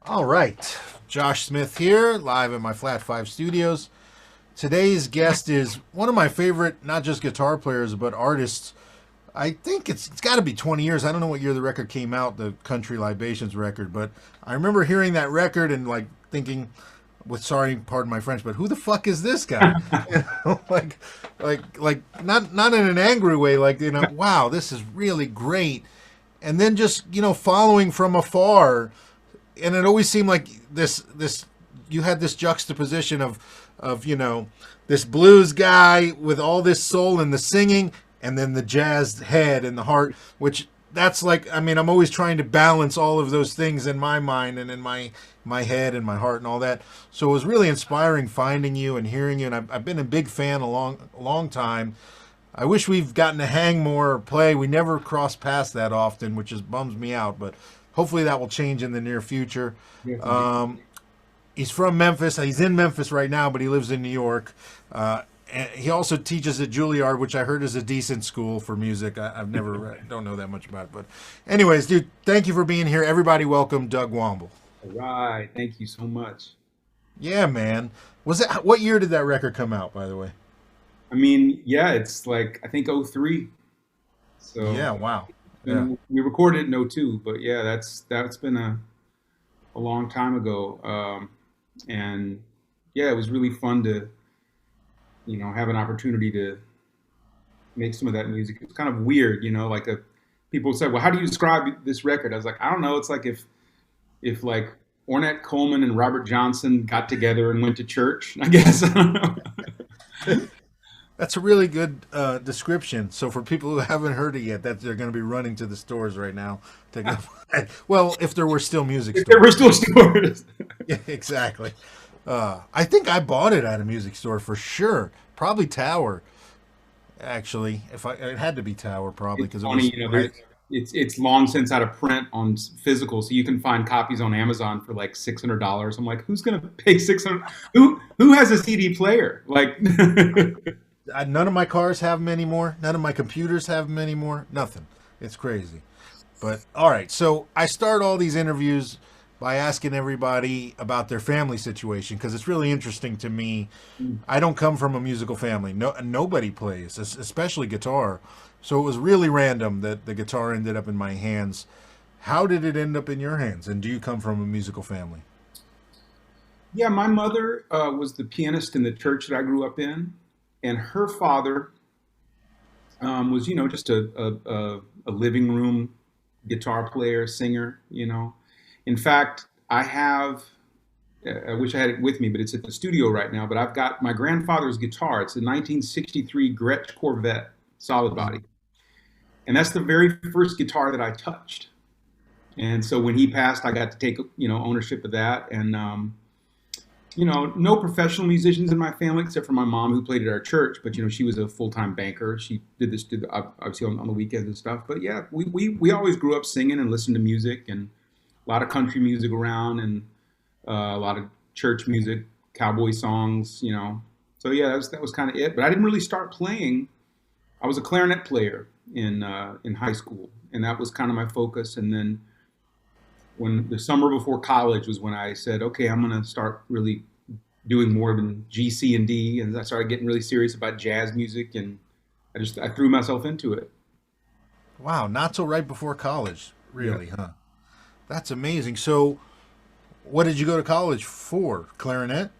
All right. Josh Smith here, live at my Flat 5 studios. Today's guest is one of my favorite, not just guitar players, but artists. I think it's got to be 20 years. I don't know what year the record came out, the Country Libations record, but I remember hearing that record and like thinking, with sorry, pardon my French, but who the fuck is this guy? Like not in an angry way, like wow, this is really great. And then just following from afar, and it always seemed like this you had this juxtaposition of this blues guy with all this soul and the singing, and then the jazz head and the heart, which that's like, I mean, I'm always trying to balance all of those things in my mind and in my head and my heart and all that. So it was really inspiring finding you and hearing you, and I've been a big fan a long time. I wish we've gotten to hang more or play. We never cross paths that often, which just bums me out, but hopefully that will change in the near future. He's from Memphis. He's in Memphis right now, but he lives in New York. And he also teaches at Juilliard, which I heard is a decent school for music. I've never don't know that much about it, but anyways, dude, thank you for being here. Everybody, welcome Doug Wamble. All right. Thank you so much. Yeah, man. Was it what year did that record come out, by the way? I mean, yeah, it's like I think '03. So Yeah, wow. Yeah. and we recorded it in '02, but yeah, that's been a long time ago. And yeah, it was really fun to have an opportunity to make some of that music. It was kind of weird, like people said, "Well, how do you describe this record?" I was like, "I don't know. It's like if like Ornette Coleman and Robert Johnson got together and went to church, I guess." I don't know. That's a really good description. So for people who haven't heard it yet, that they're going to be running to the stores right now to go. Well, if there were still music If there stores. were still stores. Yeah, exactly. I think I bought it at a music store for sure. Probably Tower, actually. If it had to be Tower, probably It's because it funny, was right. it's long since out of print on physical, so you can find copies on Amazon for like $600. I'm like, who's gonna pay 600? Who has a CD player? Like, None of my cars have them anymore. None of my computers have them anymore. Nothing. It's crazy. But all right, so I start all these interviews by asking everybody about their family situation because it's really interesting to me. I don't come from a musical family. No, nobody plays, especially guitar. So it was really random that the guitar ended up in my hands. How did it end up in your hands? And do you come from a musical family? yeah, my mother was the pianist in the church that I grew up in, and her father was, just a living room guitar player, singer. In fact, I wish I had it with me, but it's at the studio right now. But I've got my grandfather's guitar. It's a 1963 Gretsch Corvette, solid body. And that's the very first guitar that I touched. And so when he passed, I got to take, ownership of that. And, no professional musicians in my family except for my mom who played at our church, but, she was a full-time banker. She did obviously on the weekends and stuff. But yeah, we always grew up singing and listening to music and a lot of country music around and a lot of church music, cowboy songs. So yeah, that was kind of it. But I didn't really start playing. I was a clarinet player in high school, and that was kind of my focus. And then when the summer before college was when I said, okay, I'm going to start really doing more than G, C, and D, and I started getting really serious about jazz music, and I threw myself into it. Wow, not till right before college, Yeah. really, huh? That's amazing. So, what did you go to college for? Clarinet?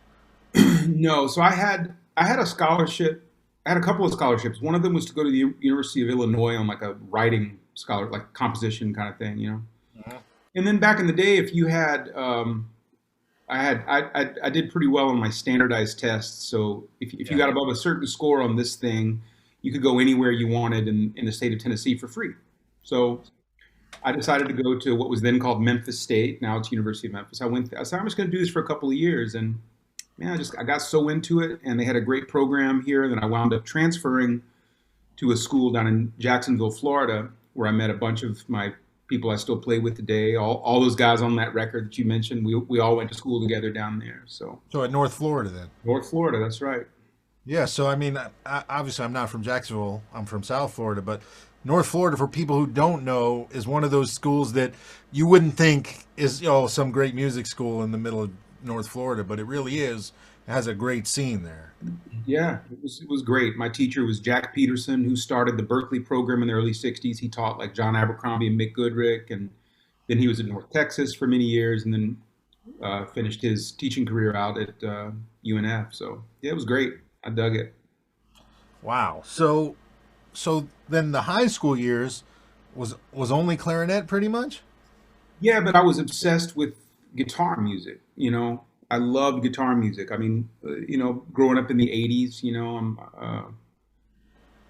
No, so I had a scholarship. I had a couple of scholarships. One of them was to go to the University of Illinois on like a writing scholar, like composition kind of thing. And then back in the day, if you had, I did pretty well on my standardized tests. So if you Yeah. got above a certain score on this thing, you could go anywhere you wanted in the state of Tennessee for free. So I decided to go to what was then called Memphis State. Now it's University of Memphis. I said I'm just going to do this for a couple of years, and man, I got so into it, and they had a great program here. And then I wound up transferring to a school down in Jacksonville, Florida, where I met a bunch of my people I still play with today. All those guys on that record that you mentioned, we all went to school together down there. So So at North Florida then? North Florida, that's right. Yeah. So I mean, obviously I'm not from Jacksonville. I'm from South Florida, but North Florida, for people who don't know, is one of those schools that you wouldn't think is some great music school in the middle of North Florida, but it really is. It has a great scene there. Yeah, it was great. My teacher was Jack Peterson, who started the Berkeley program in the early '60s. He taught like John Abercrombie and Mick Goodrick, and then he was in North Texas for many years, and then finished his teaching career out at UNF. So yeah, it was great. I dug it. Wow. So then the high school years was only clarinet pretty much? Yeah, but I was obsessed with guitar music. I loved guitar music. I mean, growing up in the '80s,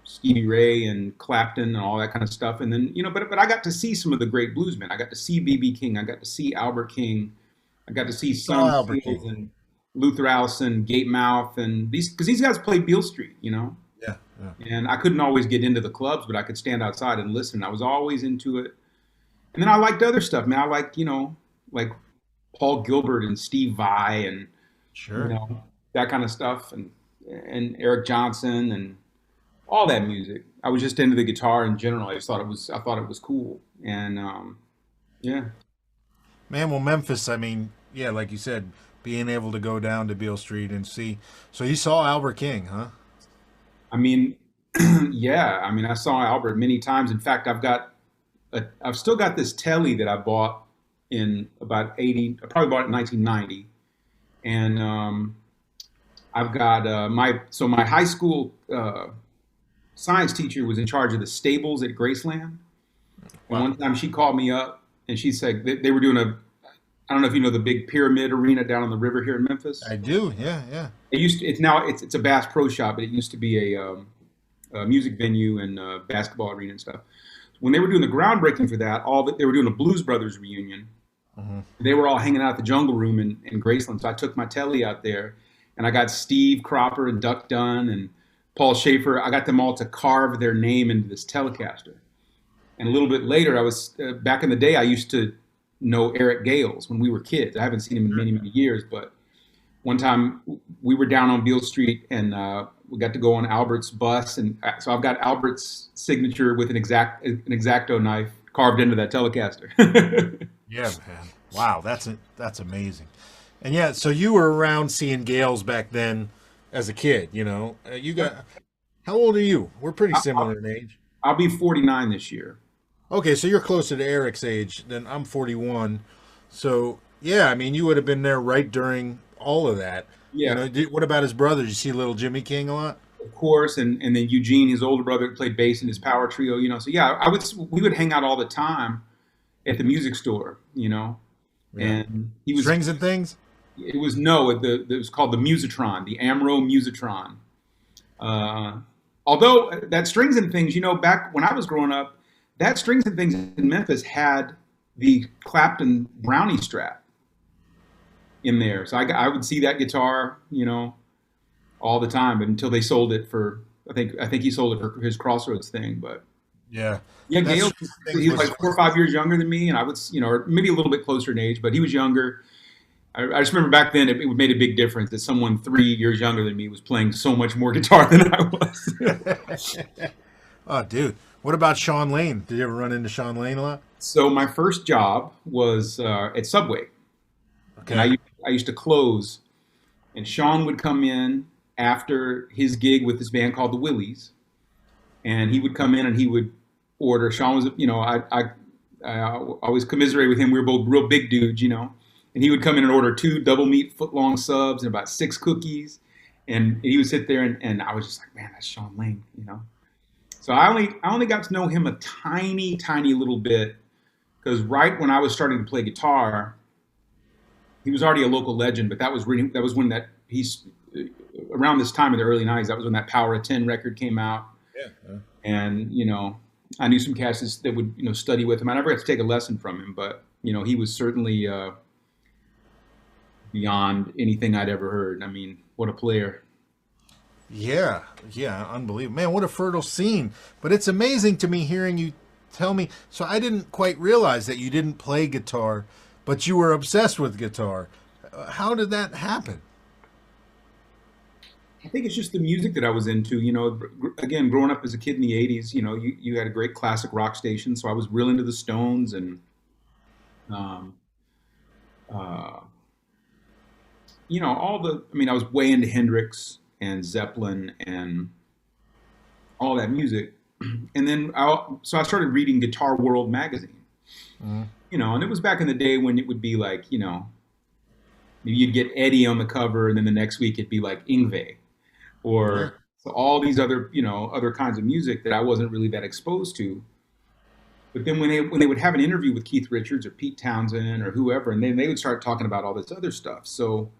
Stevie Ray and Clapton and all that kind of stuff. And then, but I got to see some of the great bluesmen. I got to see B.B. King. I got to see Albert King. I got to see Oh, Son Albert Seals King. and Luther Allison, Gatemouth, and because these guys played Beale Street. Yeah. Yeah. And I couldn't always get into the clubs, but I could stand outside and listen. I was always into it. And then I liked other stuff, man. I liked, like Paul Gilbert and Steve Vai and, Sure. that kind of stuff and Eric Johnson and all that music. I was just into the guitar in general. I thought it was cool. And yeah. Man, well, Memphis, I mean, yeah, like you said, being able to go down to Beale Street and see. So you saw Albert King, huh? I mean, yeah. I mean, I saw Albert many times. In fact, I've still got this telly that I bought in about 80. I probably bought it in 1990, and I've got my high school science teacher was in charge of the stables at Graceland. And Wow. one time she called me up and she said they were doing I don't know if you know the big Pyramid Arena down on the river here in Memphis. I do. Yeah, yeah. It's a Bass Pro Shop, but it used to be a music venue and basketball arena and stuff. When they were doing the groundbreaking for that, they were doing a Blues Brothers reunion. Hmm. They were all hanging out at the Jungle Room in Graceland. So I took my telly out there, and I got Steve Cropper and Duck Dunn and Paul Schaefer. I got them all to carve their name into this Telecaster. And a little bit later, I was back in the day. I used to know Eric Gales when we were kids. I haven't seen him in many, many years, but one time we were down on Beale Street and we got to go on Albert's bus, and so I've got Albert's signature with an exacto knife carved into that Telecaster. Yeah, man. Wow, that's amazing. And yeah, so you were around seeing Gales back then as a kid, you know. You got How old are you? We're pretty I'll, similar in age. I'll be 49 this year. Okay, so you're closer to Eric's age than I'm 41. So, yeah, I mean, you would have been there right during all of that. You Yeah, know, what about his brother? Did you see little Jimmy King a lot? of course, and then Eugene, his older brother, played bass in his power trio. So yeah, we would hang out all the time at the music store. Yeah. And he was Strings and things? it was no, it was called the Musitron, the Amro Musitron. Uh, Although that Strings and Things, back when I was growing up, that Strings and Things in Memphis had the Clapton Brownie strap in there, so I would see that guitar, all the time until they sold it for. I think he sold it for his Crossroads thing, but Yeah. yeah, That Gail, Strings and he Things was was like 4 or 5 years younger than me, and I was, or maybe a little bit closer in age, but he was younger. I just remember back then it made a big difference that someone 3 years younger than me was playing so much more guitar than I was. Oh, dude. What about Sean Lane? Did you ever run into Sean Lane a lot? So my first job was at Subway, and Okay. I used to close, and Sean would come in after his gig with this band called the Willies, and he would come in and he would order. Sean was, I always commiserate with him. We were both real big dudes. And he would come in and order two double meat foot long subs and about six cookies, and he would sit there and I was just like, man, that's Sean Lane. So I only got to know him a tiny, tiny little bit because right when I was starting to play guitar, he was already a local legend. But that was when he's around this time in the early '90s. That was when that Power of Ten record came out, Yeah. and I knew some cats that would study with him. I never got to take a lesson from him, but he was certainly beyond anything I'd ever heard. I mean, what a player! Yeah, yeah, unbelievable. Man, what a fertile scene. But it's amazing to me hearing you tell me. So I didn't quite realize that you didn't play guitar, but you were obsessed with guitar. How did that happen? I think it's just the music that I was into. Again, growing up as a kid in the '80s, you had a great classic rock station, so I was real into the Stones and um, uh, all the. I mean, I was way into Hendrix and Zeppelin and all that music. And then so I started reading Guitar World magazine. Mm. And it was back in the day when it would be like, you'd get Eddie on the cover, and then the next week it'd be like Ingve, Yeah. or so all these other, other kinds of music that I wasn't really that exposed to. But then when they would have an interview with Keith Richards or Pete Townsend or whoever, and then they would start talking about all this other stuff. So,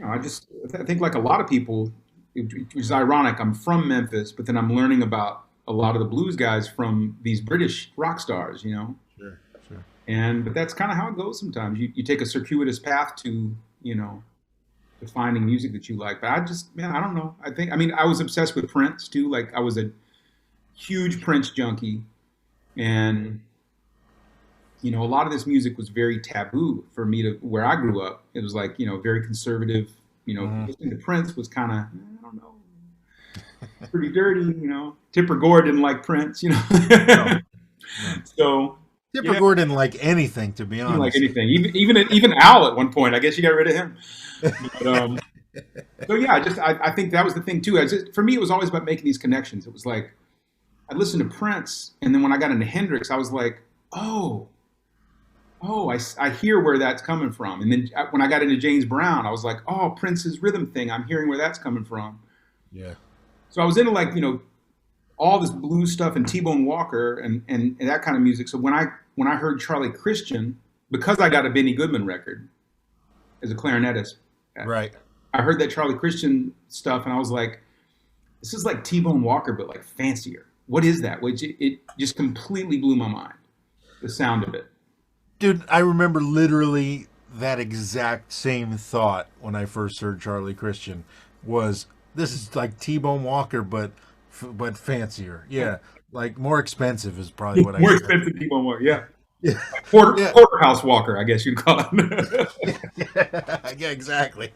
I think like a lot of people, it was ironic. I'm from Memphis, but then I'm learning about a lot of the blues guys from these British rock stars. Sure. Sure. But that's kind of how it goes sometimes. You take a circuitous path to finding music that you like. But man, I don't know. I mean, I was obsessed with Prince too. Like I was a huge Prince junkie, and a lot of this music was very taboo for me to where I grew up. It was like very conservative. Mm. Listening to Prince was kind of I don't know, pretty dirty. Tipper Gore didn't like Prince. No. No. So Tipper yeah, Gore didn't like anything, to be he didn't like honest. anything. Even Al at one point. I guess you got rid of him. But, so yeah, I think that was the thing too. For me, it was always about making these connections. It was like I listened to Prince, and then when I got into Hendrix, I was like, oh, I hear where that's coming from. And then when I got into James Brown, I was like, oh, Prince's rhythm thing. I'm hearing where that's coming from. Yeah. So I was into like all this blues stuff and T-Bone Walker and that kind of music. So when I heard Charlie Christian, because I got a Benny Goodman record as a clarinetist, Right. I heard that Charlie Christian stuff, and I was like, this is like T-Bone Walker, but like fancier. What is that? Which it just completely blew my mind, the sound of it. Dude, I remember literally that exact same thought when I first heard Charlie Christian was this is like T-Bone Walker but fancier. Yeah. Like more expensive is probably what I More said. expensive T-Bone Walker, yeah. Yeah. Yeah. Porterhouse Walker, I guess you'd call it. Yeah, exactly.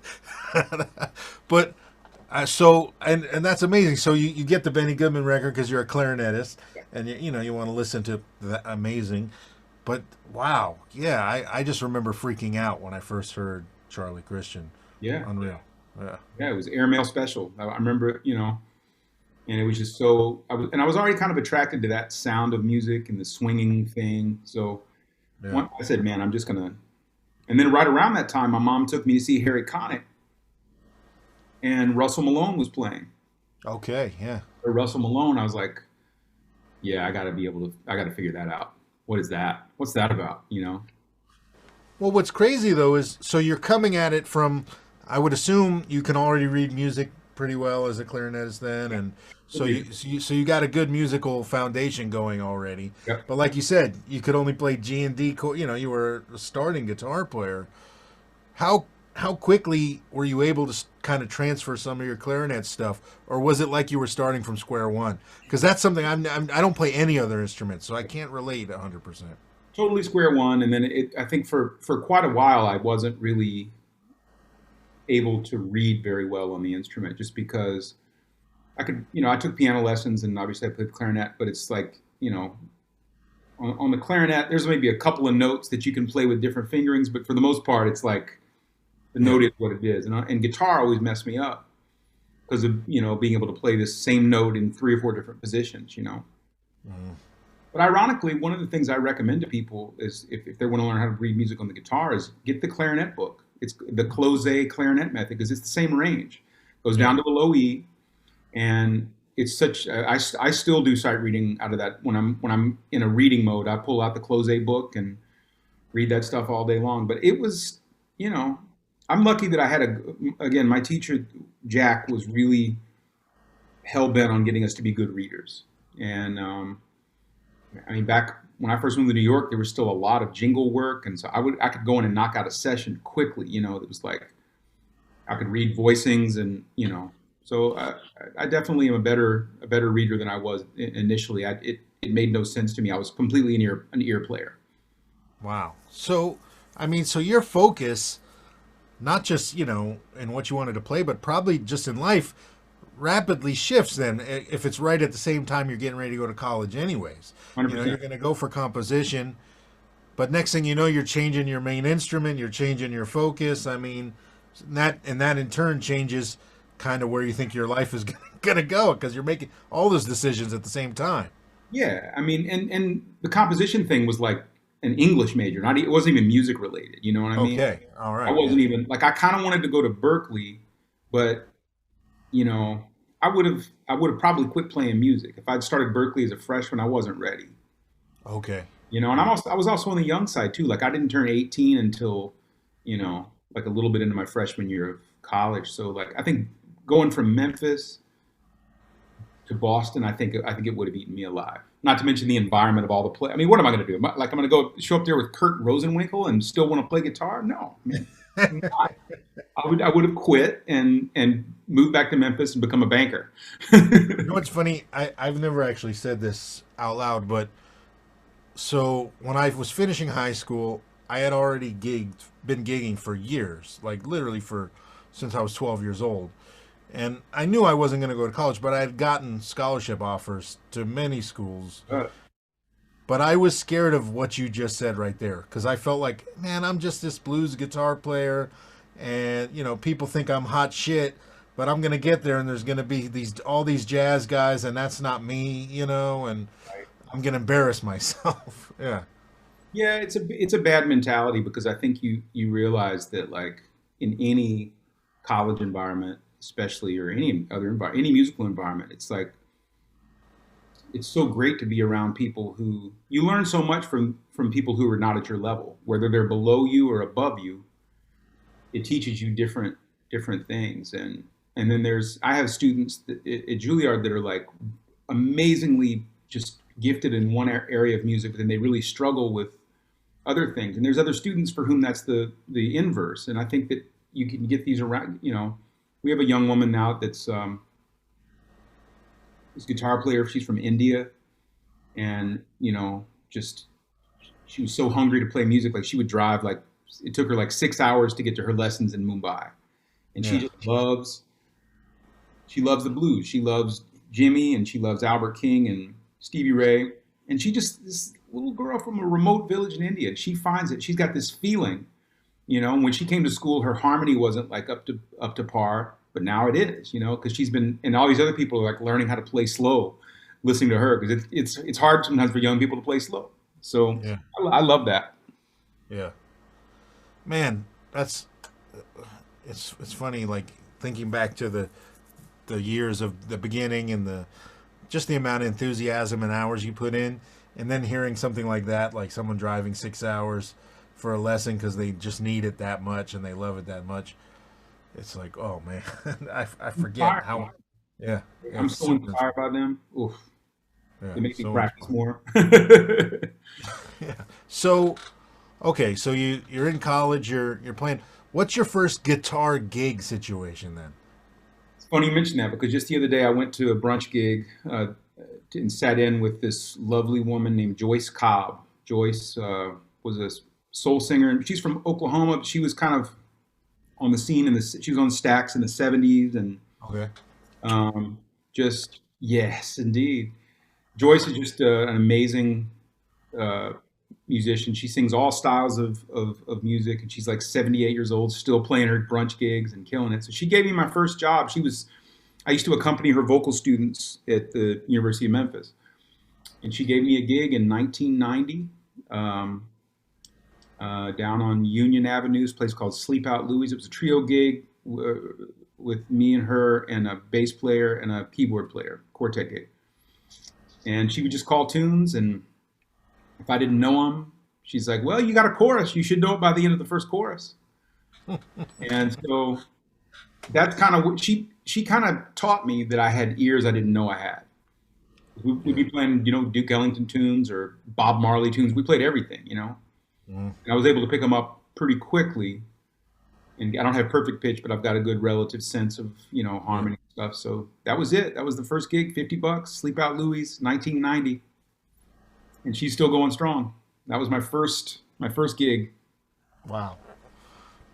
But so and that's amazing. So you get the Benny Goodman record because you're a clarinetist, and you want to listen to that amazing. But wow, yeah, I just remember freaking out when I first heard Charlie Christian. Yeah, Unreal. Yeah. yeah, it was Airmail Special. I remember, and it was just so. I was already kind of attracted to that sound of music and the swinging thing. So Yeah. I said, man, I'm just gonna. And then right around that time, my mom took me to see Harry Connick, and Russell Malone was playing. Okay. Yeah. Or Russell Malone, I was like, yeah, I got to figure that out. What is that? What's that about? Well, what's crazy though is so you're coming at it from. I would assume you can already read music pretty well as a clarinetist then, and so you got a good musical foundation going already. Yep. But like you said, you could only play G and D. You were a starting guitar player. How quickly were you able to kind of transfer some of your clarinet stuff, or was it like you were starting from square one? Because that's something I don't play any other instrument, so I can't relate 100%. Totally square one. And then I think for quite a while, I wasn't really able to read very well on the instrument just because I took piano lessons and obviously I played clarinet, but it's like, on the clarinet, there's maybe a couple of notes that you can play with different fingerings, but for the most part, it's like the Yeah. note is what it is. And guitar always messed me up because of, being able to play this same note in three or four different positions. Mm. But ironically, one of the things I recommend to people is if they want to learn how to read music on the guitar is get the clarinet book. It's the close clarinet method because it's the same range. Goes Yeah. down to a low E, and it's such. I still do sight reading out of that when I'm in a reading mode. I pull out the close book and read that stuff all day long. But it was, I'm lucky that I had again, my teacher Jack was really hell bent on getting us to be good readers. And I mean, back when I first moved to New York, there was still a lot of jingle work, and so I could go in and knock out a session quickly. It was like I could read voicings, and so I definitely am a better reader than I was initially. It made no sense to me. I was completely an ear player. Wow. So, I mean, so your focus not just in what you wanted to play, but probably just in life, rapidly shifts. Then, if it's right at the same time you're getting ready to go to college, anyways, you're 100%. going to go for composition, but next thing you know, you're changing your main instrument, you're changing your focus. I mean, that in turn changes kind of where you think your life is going to go because you're making all those decisions at the same time. Yeah, I mean, and the composition thing was like an English major, not it wasn't even music related. You know what I mean? Okay, all I right, yeah. wasn't even like I kind of wanted to go to Berkeley, but you know, I would have probably quit playing music if I'd started Berkeley as a freshman. I wasn't ready. Okay, And I was also on the young side too. Like I didn't turn 18 until, like a little bit into my freshman year of college. So like I think going from Memphis to Boston, I think it would have eaten me alive. Not to mention the environment of all the play. I mean, what am I going to do? Like I'm going to go show up there with Kurt Rosenwinkel and still want to play guitar? No, I mean, not. I would have quit and moved back to Memphis and become a banker. you know what's funny? I've never actually said this out loud, but so when I was finishing high school, I had already been gigging for years, like literally for since I was 12 years old. And I knew I wasn't going to go to college, but I had gotten scholarship offers to many schools. Uh, But I was scared of what you just said right there because I felt like, man, I'm just this blues guitar player, and people think I'm hot shit, but I'm going to get there and there's going to be all these jazz guys, and that's not me, and I'm going to embarrass myself. Yeah. yeah, it's a bad mentality because I think you realize that like in any college environment, especially or any other environment, any musical environment, it's like it's so great to be around people who you learn so much from people who are not at your level, whether they're below you or above you. It teaches you different things, and then I have students at Juilliard that are like amazingly just gifted in one area of music, but then they really struggle with other things. And there's other students for whom that's the inverse. And I think that you can get these around. We have a young woman now that's this guitar player. She's from India, and just she was so hungry to play music. Like she would drive like it took her like 6 hours to get to her lessons in Mumbai, and Yeah. she loves the blues. She loves Jimmy, and she loves Albert King and Stevie Ray. And she just this little girl from a remote village in India. She finds it. She's got this feeling. And when she came to school, her harmony wasn't like up to par, but now it is. Because she's been, and all these other people are like learning how to play slow, listening to her, because it's hard sometimes for young people to play slow. So Yeah. I love that. Yeah. Man, that's it's funny like thinking back to the years of the beginning and the just the amount of enthusiasm and hours you put in, and then hearing something like that, like someone driving 6 hours for a lesson because they just need it that much and they love it that much. It's like, oh man, I forget how. Yeah, I'm it's so inspired by them. Oof, yeah, they make me so much practice fun. more. Yeah. So okay, so you're in college, you're playing. What's your first guitar gig situation then? It's funny you mention that because just the other day I went to a brunch gig and sat in with this lovely woman named Joyce Cobb. Joyce was a soul singer. She's from Oklahoma. She was kind of on the scene she was on Stax in the '70s, and Okay. um, just yes, indeed. Joyce is just an amazing uh, musician. She sings all styles of music, and she's like 78 years old, still playing her brunch gigs and killing it. So she gave me my first job. I used to accompany her vocal students at the University of Memphis, and she gave me a gig in 1990 um, down on Union Avenue, this place called Sleep Out Louie's. It was a trio gig with me and her and a bass player and a keyboard player, quartet gig. And she would just call tunes, and if I didn't know them, she's like, "Well, you got a chorus. You should know it by the end of the first chorus." And so that's kind of what she kind of taught me that I had ears I didn't know I had. We'd Yeah. be playing, Duke Ellington tunes or Bob Marley tunes. We played everything. Mhm. And I was able to pick them up pretty quickly. And I don't have perfect pitch, but I've got a good relative sense of, Yeah. harmony and stuff. So that was it. That was the first gig, $50, Sleep Out Louie's, 1990, and she's still going strong. That was my first gig. Wow.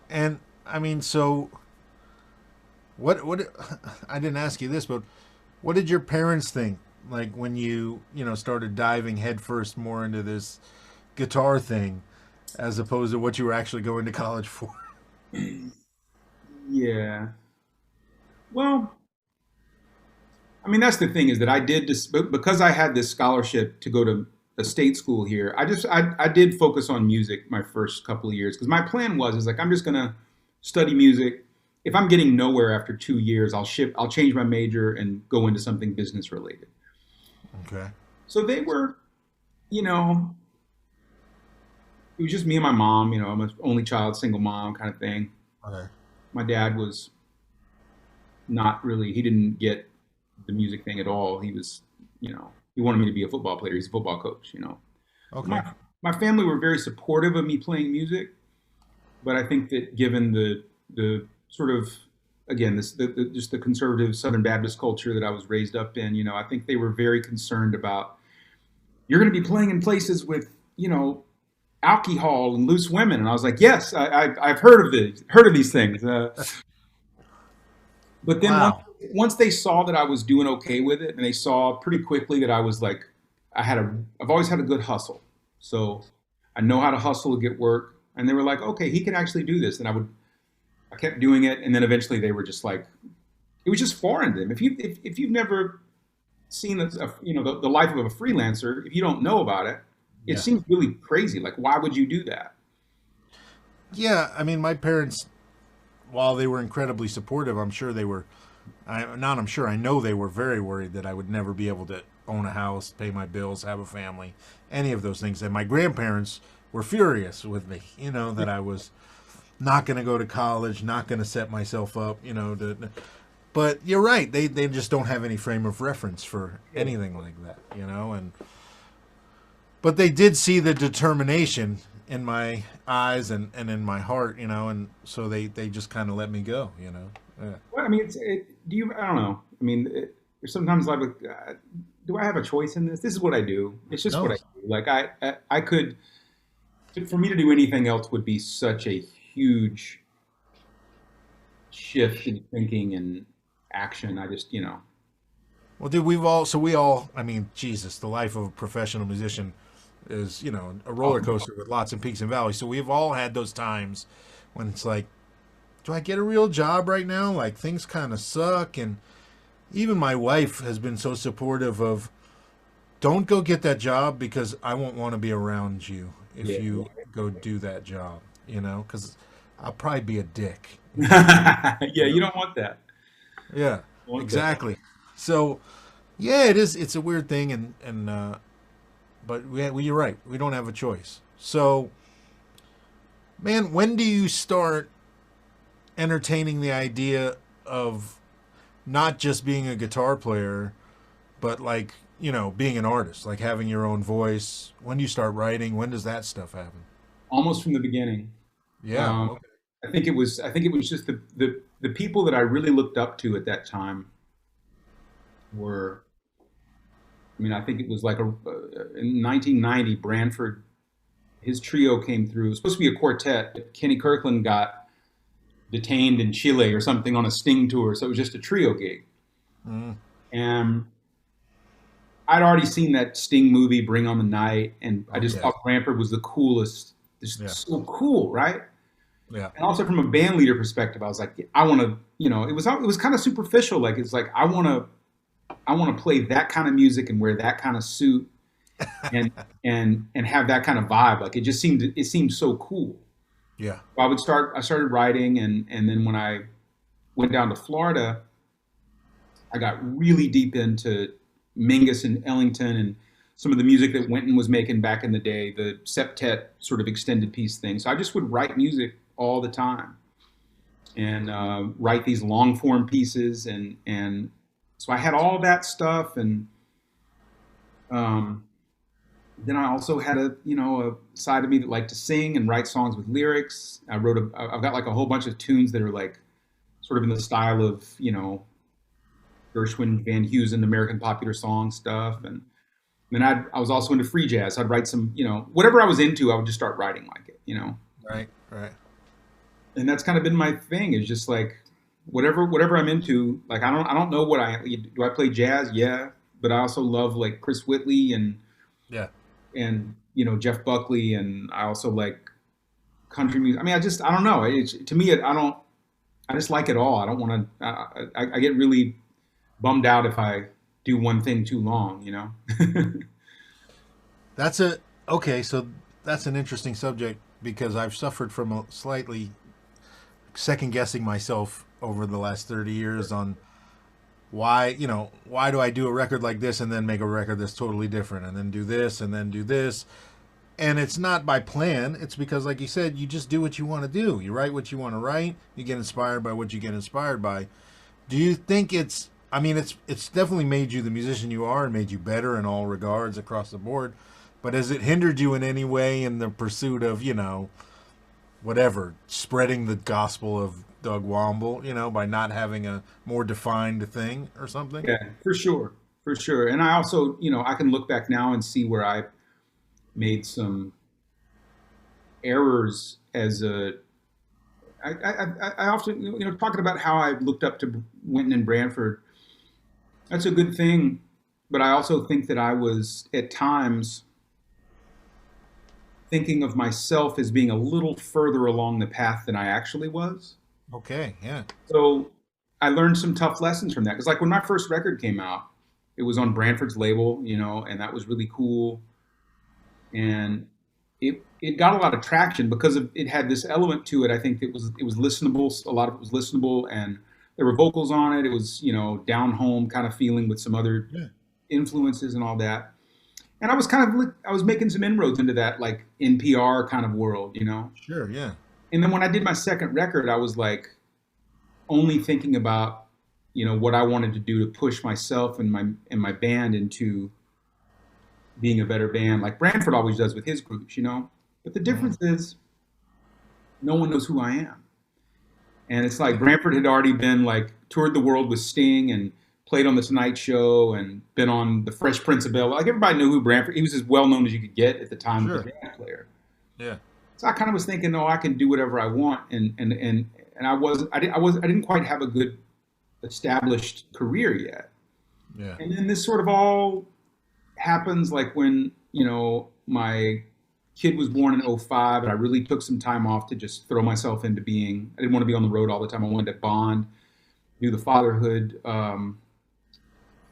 And I mean, so what I didn't ask you this, but what did your parents think like when you started diving headfirst more into this guitar thing as opposed to what you were actually going to college for? Yeah. Well, I mean, that's the thing is that I did this because I had this scholarship to go to a state school here. I did focus on music my first couple of years because my plan was is like I'm just gonna study music. If I'm getting nowhere after 2 years, I'll change my major and go into something business related. Okay. So they were, you know, it was just me and my mom. I'm an only child, single mom kind of thing. Okay. My dad was not really. He didn't get the music thing at all. He wanted me to be a football player. He's a football coach. So Okay. my family were very supportive of me playing music, but I think that given the sort of again just the conservative Southern Baptist culture that I was raised up in, I think they were very concerned about you're going to be playing in places with alcohol and loose women, and I was like, yes, I've heard of these things. But then once Wow. once they saw that I was doing okay with it, and they saw pretty quickly that I was like, I've always had a good hustle, so I know how to hustle to get work, and they were like, okay, he can actually do this, and I kept doing it, and then eventually they were just like, it was just foreign to them. If you've never seen the life of a freelancer, if you don't know about it, it Yeah. seems really crazy. Like, why would you do that? Yeah, I mean, my parents, while they were incredibly supportive, I'm sure they were. I'm sure. I know they were very worried that I would never be able to own a house, pay my bills, have a family, any of those things. And my grandparents were furious with me. That I was not going to go to college, not going to set myself up. But you're right. They just don't have any frame of reference for anything like that. And but they did see the determination in my eyes and in my heart, and so they just kind of let me go. Yeah. Well, I mean, do you? I don't know. I mean, there's sometimes like, do I have a choice in this? This is what I do. It's just what No. I do. Like I could, for me to do anything else would be such a huge shift in thinking and action. I just. Well, dude, we all, I mean, Jesus, the life of a professional musician is, a roller coaster with lots of peaks and valleys. So we've all had those times when it's like, do I get a real job right now? Like things kind of suck. And even my wife has been so supportive of, don't go get that job because I won't want to be around you if Yeah. you go do that job, because I'll probably be a dick. Yeah, You you know? don't want that. Yeah, You want that. exactly. So, yeah, it is. It's a weird thing, but you're right. We don't have a choice. So, man, when do you start entertaining the idea of not just being a guitar player, but like being an artist, like having your own voice? When do you start writing? When does that stuff happen? Almost from the beginning. Yeah. Um, Okay. I think it was just the people that I really looked up to at that time were. I mean, I think it was like in 1990, Branford, his trio came through. It was supposed to be a quartet. Kenny Kirkland got detained in Chile or something on a Sting tour, so it was just a trio gig. Mm, And I'd already seen that Sting movie, Bring on the Night, and I just okay. thought Branford was the coolest. Just Yeah. so cool, right? Yeah. And also from a band leader perspective, I was like, I want to, it was kind of superficial. Like it's like I want to play that kind of music and wear that kind of suit and and have that kind of vibe. Like it seemed so cool. Yeah. So I started writing, and then when I went down to Florida, I got really deep into Mingus and Ellington and some of the music that Wynton was making back in the day, the septet sort of extended piece thing. So I just would write music all the time and write these long form pieces, and so I had all that stuff, and um, then I also had a side of me that liked to sing and write songs with lyrics. I've got like a whole bunch of tunes that are like sort of in the style of Gershwin, Van Heusen, American popular song stuff, and then I was also into free jazz. So I'd write some, whatever I was into, I would just start writing like it. Right. Right. and that's kind of been my thing, is just like whatever I'm into. Like I don't know what I do. I play jazz? Yeah, but I also love like Chris Whitley Yeah. and Jeff Buckley, and I also like country music. I mean, I don't know. To me, I don't. I just like it all. I don't want to. I get really bummed out if I do one thing too long. That's a okay. So that's an interesting subject because I've suffered from a slightly second guessing myself over the last 30 years on why do I do a record like this and then make a record that's totally different and then do this and then do this. And it's not by plan. It's because, like you said, you just do what you want to do. You write what you want to write. You get inspired by what you get inspired by. Do you think it's? I mean, it's definitely made you the musician you are and made you better in all regards across the board. But has it hindered you in any way in the pursuit of whatever spreading the gospel of Doug Wamble? By not having a more defined thing or something. Yeah, for sure, for sure. And I also, I can look back now and see where I made some errors as a. I often, talking about how I looked up to Winton and Branford. That's a good thing, but I also think that I was at times thinking of myself as being a little further along the path than I actually was. Okay. Yeah. So I learned some tough lessons from that. Because like when my first record came out, it was on Branford's label, and that was really cool. And it got a lot of traction because it had this element to it. I think it was listenable. A lot of it was listenable, and there were vocals on it. It was down home kind of feeling with some other Yeah. influences and all that. And I was making some inroads into that like NPR kind of world. Sure. Yeah. And then when I did my second record, I was like only thinking about what I wanted to do to push myself and my band into being a better band, like Branford always does with his groups. But the Hmm. difference is no one knows who I am. And it's like Branford had already been like toured the world with Sting and played on the Tonight Show and been on the Fresh Prince of Bel-Air. Like everybody knew who Branford. He was as well known as you could get at the time as a Sure. band player. Yeah. So I kind of was thinking, no, I can do whatever I want, and I didn't quite have a good established career yet. Yeah. And then this sort of all happens like when my kid was born in '05, and I really took some time off to just throw myself into being. I didn't want to be on the road all the time. I wanted to bond, do the fatherhood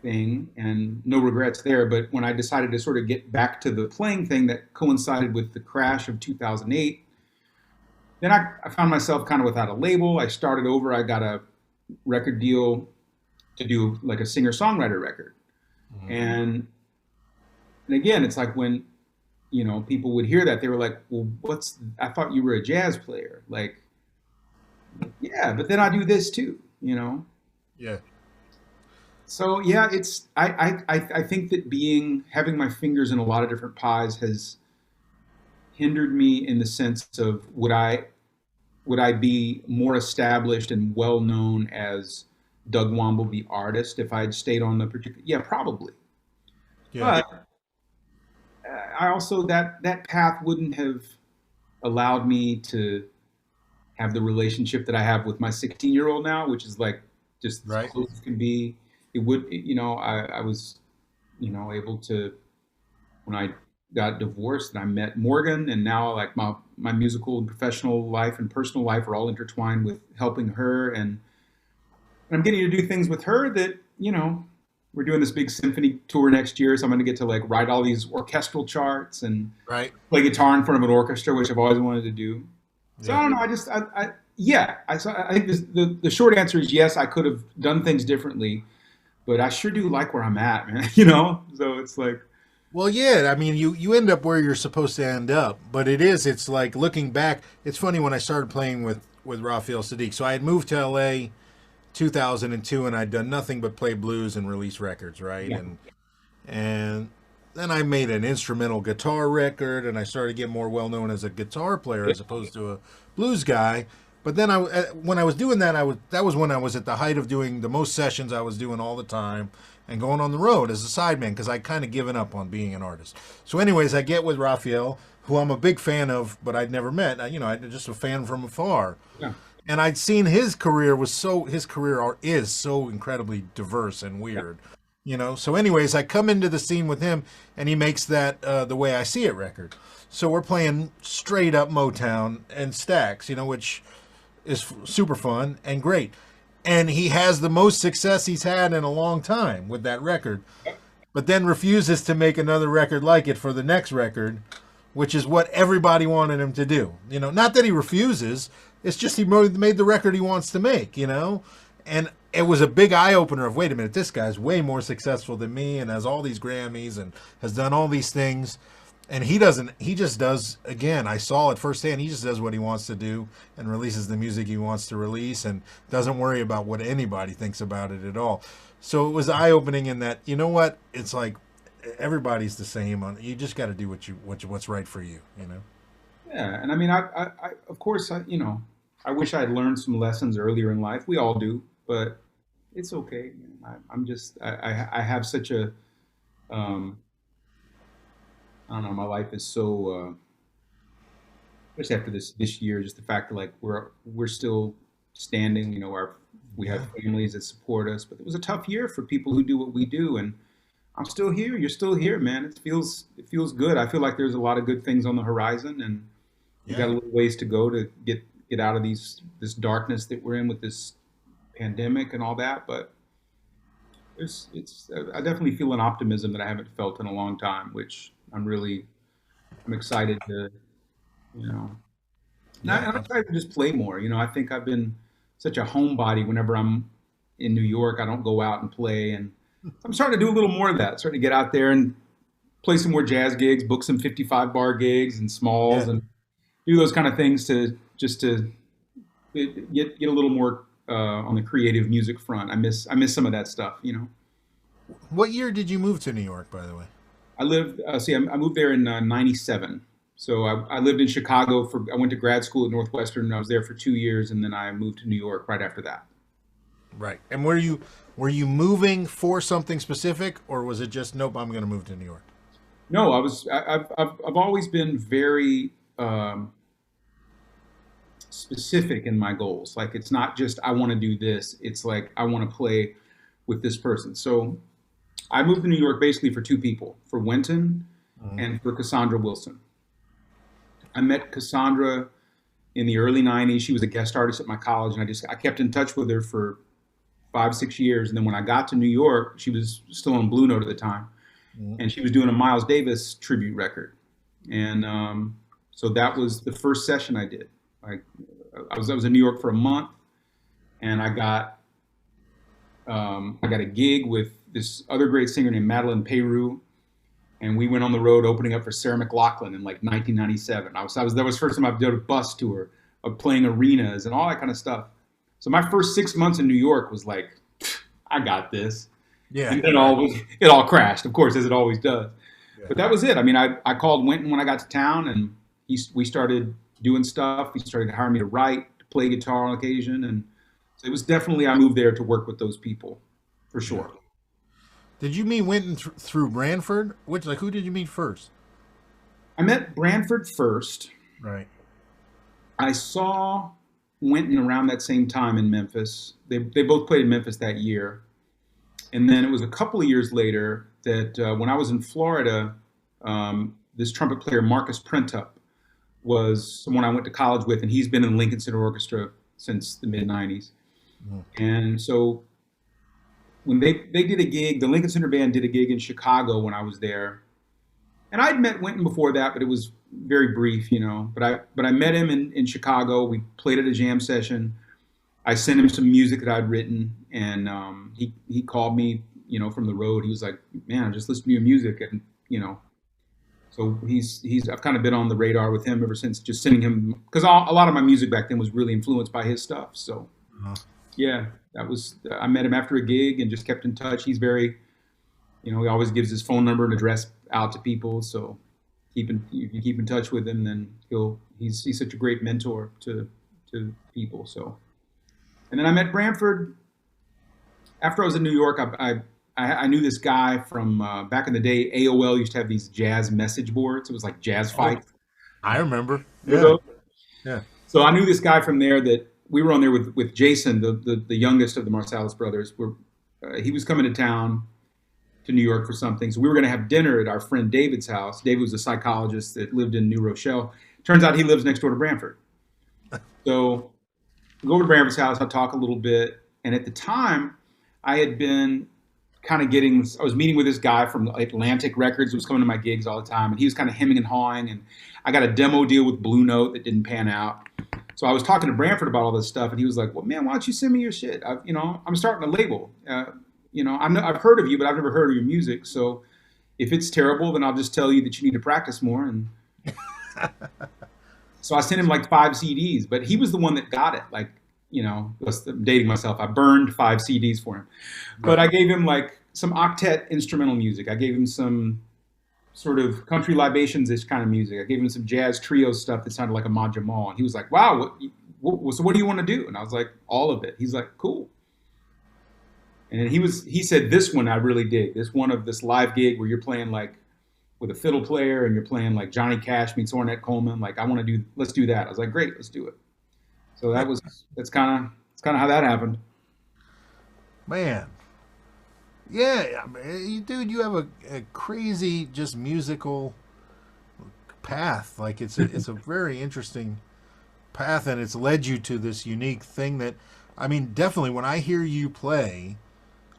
thing, and no regrets there. But when I decided to sort of get back to the playing thing, that coincided with the crash of 2008, then I found myself kind of without a label. I started over. I got a record deal to do like a singer songwriter record, Hmm. and again, it's like when people would hear that, they were like, "Well, I thought you were a jazz player." Like, yeah, but then I do this too. Yeah. So yeah, it's I think that having my fingers in a lot of different pies has hindered me in the sense of would I be more established and well known as Doug Wamble the artist if I had stayed on the particular? Yeah, probably. Yeah. But I also that path wouldn't have allowed me to have the relationship that I have with my 16-year-old now, which is like just as Right. close as can be. It would, I was, able to when I got divorced and I met Morgan, and now like my musical and professional life and personal life are all intertwined with helping her, and I'm getting to do things with her that we're doing this big symphony tour next year, so I'm going to get to like write all these orchestral charts and Right. play guitar in front of an orchestra, which I've always wanted to do. So I Yeah. don't know. Yeah. I think the short answer is yes. I could have done things differently, but I sure do like where I'm at, man. So it's like, Well, yeah. I mean, you end up where you're supposed to end up, but it's like looking back. It's funny when I started playing with Raphael Sadiq. So I had moved to L.A. 2002, and I'd done nothing but play blues and release records, right? yeah, And then I made an instrumental guitar record, and I started getting more well known as a guitar player as opposed to a blues guy. But then when I was doing that, that was when I was at the height of doing the most sessions I was doing all the time and going on the road as a sideman because I kind of given up on being an artist. So, anyways, I get with Raphael, who I'm a big fan of, but I'd never met. I'm just a fan from afar. Yeah. And I'd seen his career is so incredibly diverse and Yeah. weird. So anyways, I come into the scene with him, and he makes that The Way I See It record. So we're playing straight up Motown and Stax, which is super fun and great. And he has the most success he's had in a long time with that record, but then refuses to make another record like it for the next record, which is what everybody wanted him to do. Not that he refuses, it's just he made the record he wants to make, And it was a big eye opener of, wait a minute, this guy's way more successful than me and has all these Grammys and has done all these things. And he just does, again, I saw it firsthand, he just does what he wants to do and releases the music he wants to release and doesn't worry about what anybody thinks about it at all. So it was eye opening in that, you know what, it's like everybody's the same. You just got to do what's right for you. Yeah. And I mean, of course, I wish I had learned some lessons earlier in life. We all do, but it's okay. I'm just, I have such a, um, I don't know, my life is so, just after this year, just the fact that like we're still standing, we have Yeah. families that support us, but it was a tough year for people who do what we do, and I'm still here. You're still here, man. It feels good. I feel like there's a lot of good things on the horizon, and we got Yeah. a little ways to go to get out of this darkness that we're in with this pandemic and all that. But I definitely feel an optimism that I haven't felt in a long time, which I'm excited to, you know, and Yeah. I'm excited to just play more. I think I've been such a homebody. Whenever I'm in New York, I don't go out and play, and I'm starting to do a little more of that. Starting to get out there and play some more jazz gigs, book some 55 bar gigs and smalls, Yeah. and do those kind of things to just to get a little more on the creative music front. I miss some of that stuff. What year did you move to New York, by the way? I lived I moved there in '97. So I lived in Chicago I went to grad school at Northwestern. I was there for 2 years, and then I moved to New York right after that. Right. And were you moving for something specific, or was it just, nope, I'm going to move to New York? No, I've always been very specific in my goals. Like it's not just I want to do this. It's like I want to play with this person. So I moved to New York basically for two people, for Wynton Mhm. and for Cassandra Wilson. I met Cassandra in the early '90s. She was a guest artist at my college, and I kept in touch with her for 5 6 years. And then when I got to New York, she was still on Blue Note at the time, Mhm. and she was doing a Miles Davis tribute record. And so that was the first session I did. Like I was in New York for a month, and I got a gig with this other great singer named Madeline Peyroux, and we went on the road opening up for Sarah McLachlan in like 1997. That was the first time I've done a bus tour of playing arenas and all that kind of stuff. So my first 6 months in New York was like, I got this, Yeah. and then it all crashed, of course, as it always does. Yeah. But that was it. I mean, I called Wynton when I got to town, and we started doing stuff. He started hiring me to write, to play guitar on occasion, and so it was definitely I moved there to work with those people, for Yeah. sure. Did you meet Winton through Branford? Who did you meet first? I met Branford first. Right. I saw Wynton around that same time in Memphis. They both played in Memphis that year. And then it was a couple of years later that when I was in Florida, this trumpet player, Marcus Prentup, was someone I went to college with, and he's been in the Lincoln Center Orchestra since the mid '90s. Mhm. And so when they did a gig, the Lincoln Center Band did a gig in Chicago when I was there. And I'd met Wynton before that, but it was very brief. But I met him in Chicago. We played at a jam session. I sent him some music that I'd written, and he called me, from the road. He was like, "Man, I just listened to your music," and so I've kind of been on the radar with him ever since. Just sending him because a lot of my music back then was really influenced by his stuff. So Uh-huh. yeah, that was I met him after a gig and just kept in touch. He's very, he always gives his phone number and address out to people. So if you keep in touch with him, then he's such a great mentor to people. So. And then I met Bramford after I was in New York. I knew this guy from back in the day. AOL used to have these jazz message boards. It was like jazz Oh, fights. I remember. With Yeah, those? yeah. So I knew this guy from there that we were on there with Jason, the youngest of the Marsalis brothers. He was coming to town to New York for something. So we were going to have dinner at our friend David's house. David was a psychologist that lived in New Rochelle. Turns out he lives next door to Branford. So we go over to Branford's house. I talk a little bit. And at the time, I had been kind of I was meeting with this guy from Atlantic Records who was coming to my gigs all the time. And he was kind of hemming and hawing. And I got a demo deal with Blue Note that didn't pan out. So I was talking to Branford about all this stuff, and he was like, "Well, man, why don't you send me your shit? I'm starting a label. I've heard of you, but I've never heard of your music. So if it's terrible, then I'll just tell you that you need to practice more." And so I sent him like 5 CDs, but he was the one that got it. Like, I'm dating myself. I burned 5 CDs for him, but Right. I gave him like some octet instrumental music. I gave him some sort of country libations-ish kind of music. I gave him some jazz trio stuff that sounded like a Ma Jamal. And he was like, "Wow, so what do you want to do?" And I was like, "All of it." He's like, "Cool." And then he said, "This one I really dig. This one of this live gig where you're playing like with a fiddle player and you're playing like Johnny Cash meets Ornette Coleman. Like let's do that." I was like, "Great, let's do it." So that's kind of how that happened. Man. Yeah, dude, you have a crazy just musical path. Like it's a very interesting path, and it's led you to this unique thing that, I mean, definitely when I hear you play,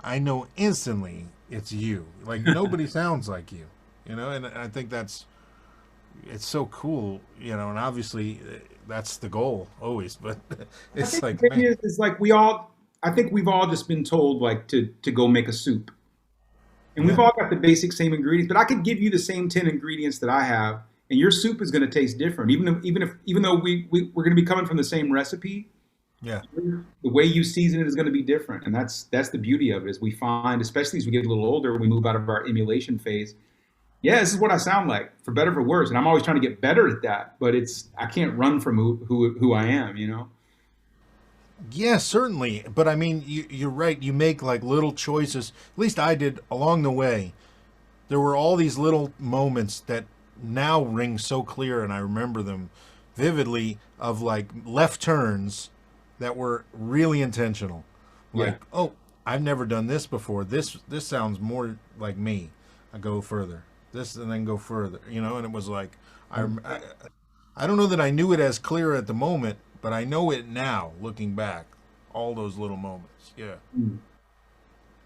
I know instantly it's you. Like nobody sounds like you, and I think it's so cool, and obviously that's the goal always, but I it's think like, the thing man, is like I think we've all just been told like to go make a soup. And we've yeah, all got the basic same ingredients, but I could give you the same 10 ingredients that I have, and your soup is going to taste different. Even though we're going to be coming from the same recipe, yeah. the way you season it is going to be different. And that's the beauty of it is we find, especially as we get a little older, when we move out of our emulation phase, yeah, this is what I sound like, for better or for worse. And I'm always trying to get better at that, but I can't run from who I am. Yeah, certainly. But I mean, you're right. You make like little choices. At least I did along the way. There were all these little moments that now ring so clear, and I remember them vividly, of like left turns that were really intentional. Yeah. Like, oh, I've never done this before. This sounds more like me. I go further. This and then go further. And it was like I I don't know that I knew it as clear at the moment, but I know it now, looking back. All those little moments. Yeah. Mm.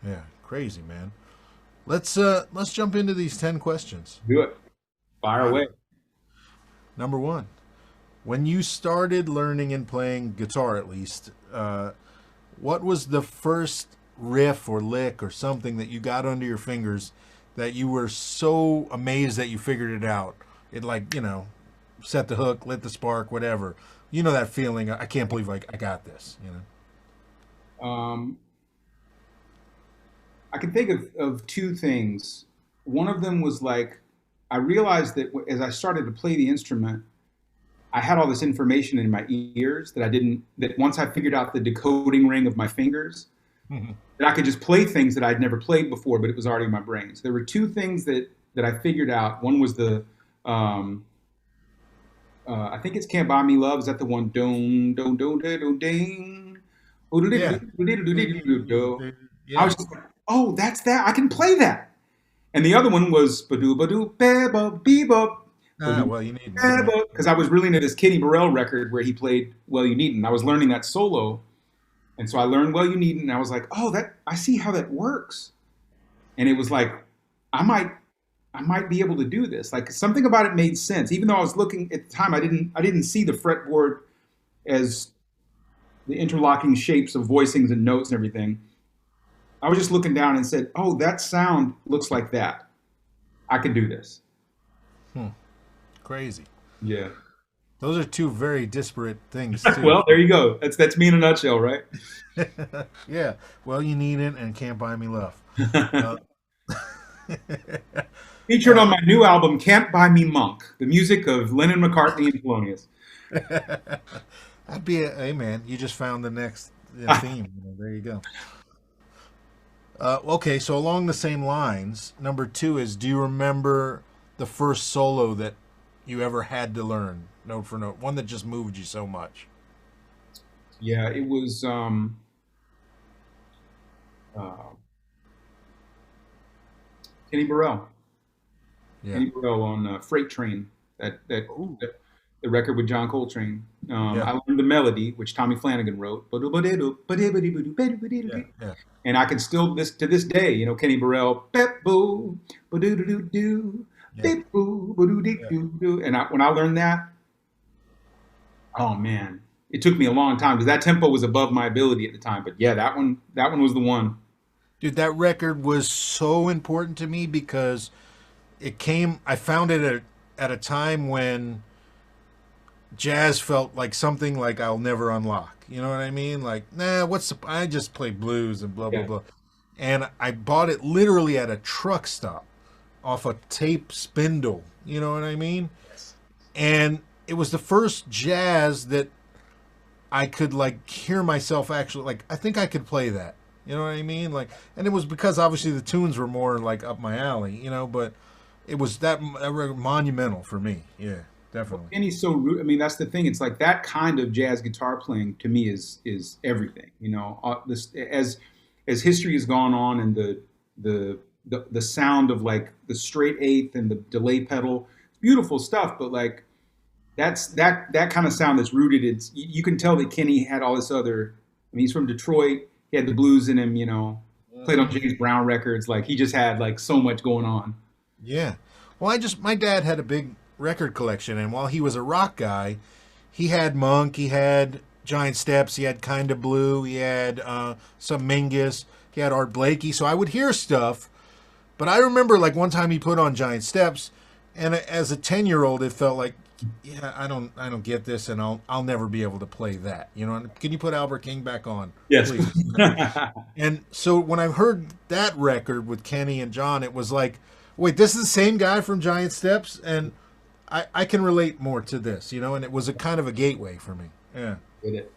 Yeah. Crazy, man. Let's jump into these 10 questions. Do it. Fire All away. right. Number 1. When you started learning and playing guitar, at least, what was the first riff or lick or something that you got under your fingers that you were so amazed that you figured it out? It, like, set the hook, lit the spark, whatever. You know that feeling. I can't believe I got this. Um, I can think of two things. One of them was like, I realized that as I started to play the instrument, I had all this information in my ears that once I figured out the decoding ring of my fingers, that I could just play things that I'd never played before, but it was already in my brain. So there were two things that I figured out. One was um, I think it's Can't Buy Me Love. Is that the one? Don, don, don, don, don, ding. Yeah. I Yeah. was just like, oh, that's that. I can play that. And the other one was Badoo Badoo Beba Bebop. Ah, well, you need. Yeah. Because I was really into this Kenny Burrell record where he played Well You Needn't. I was learning that solo. And so I learned Well You Needn't. And I was like, oh, I see how that works. And it was like, I might be able to do this. Like something about it made sense. Even though I was looking at the time, I didn't see the fretboard as the interlocking shapes of voicings and notes and everything. I was just looking down and said, "Oh, that sound looks like that. I could do this." Hmm. Crazy. Yeah. Those are two very disparate things too. Well, there you go. That's me in a nutshell, right? Yeah. Well, you need it and can't buy me love. Uh, Featured on my new album, "Can't Buy Me Monk," the music of Lennon, McCartney, and Thelonious. that'd be hey man, you just found the next theme. There you go. Okay, so along the same lines, number 2 is: do you remember the first solo that you ever had to learn note for note? One that just moved you so much. Yeah, it was uh, Kenny Burrell. Yeah. Kenny Burrell on Freight Train. Ooh. That the record with John Coltrane. Yeah. I learned the melody, which Tommy Flanagan wrote, Yeah. Yeah. and I can still this to this day, you know, Kenny Burrell, pep boo, ba doo doo doo doo, Yeah. pep boo, ba doo doo Yeah. doo doo, and when I learned that, oh man, it took me a long time because that tempo was above my ability at the time. But yeah, that one was the one. Dude, that record was so important to me because I found it at a time when jazz felt like something like I'll never unlock. You know what I mean? Like, nah, I just play blues and blah, blah, Yeah, blah. And I bought it literally at a truck stop off a tape spindle. You know what I mean? And it was the first jazz that I could like hear myself actually like I think I could play that. You know what I mean? Like, and it was because obviously the tunes were more like up my alley, but it was that monumental for me. Yeah, well, definitely. Kenny's so rude. I mean, that's the thing. It's like that kind of jazz guitar playing to me is everything. You know, this as history has gone on and the the sound of like the straight eighth and the delay pedal, beautiful stuff. But like that kind of sound that's rooted. You can tell that Kenny had all this other. I mean, he's from Detroit. He had the blues in him. You know, played on Mhm. James Brown records. Like he just had like so much going on. Yeah. Well, my dad had a big record collection, and while he was a rock guy, he had Monk, he had Giant Steps, he had Kinda Blue, he had some Mingus, he had Art Blakey. So I would hear stuff, but I remember like one time he put on Giant Steps, and as a 10-year-old, it felt like, yeah, I don't get this, and I'll never be able to play that. Can you put Albert King back on, Yes. please? And so when I heard that record with Kenny and John, it was like, wait, this is the same guy from Giant Steps, and I can relate more to this, and it was a kind of a gateway for me. Yeah, Did it.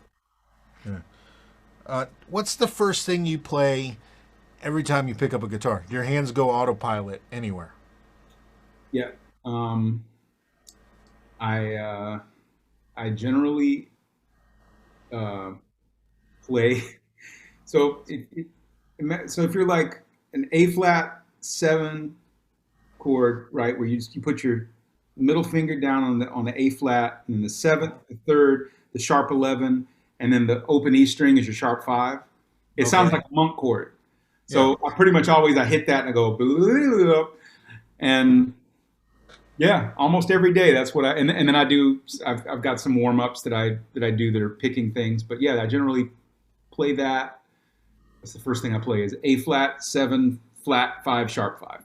yeah. What's the first thing you play every time you pick up a guitar? Your hands go autopilot anywhere. Yeah. Um, I I generally uh, play. So so if you're like an A flat seven chord, right, where you put your middle finger down on the A flat, and then the seventh, the third, the sharp 11, and then the open E string is your sharp five. It sounds Okay. like a monk chord. Yeah. So I pretty much always I hit that and I go, and yeah, almost every day. That's what and then I do. I've got some warm ups that I do that are picking things. But yeah, I generally play that. That's the first thing I play is A flat seven flat five sharp five.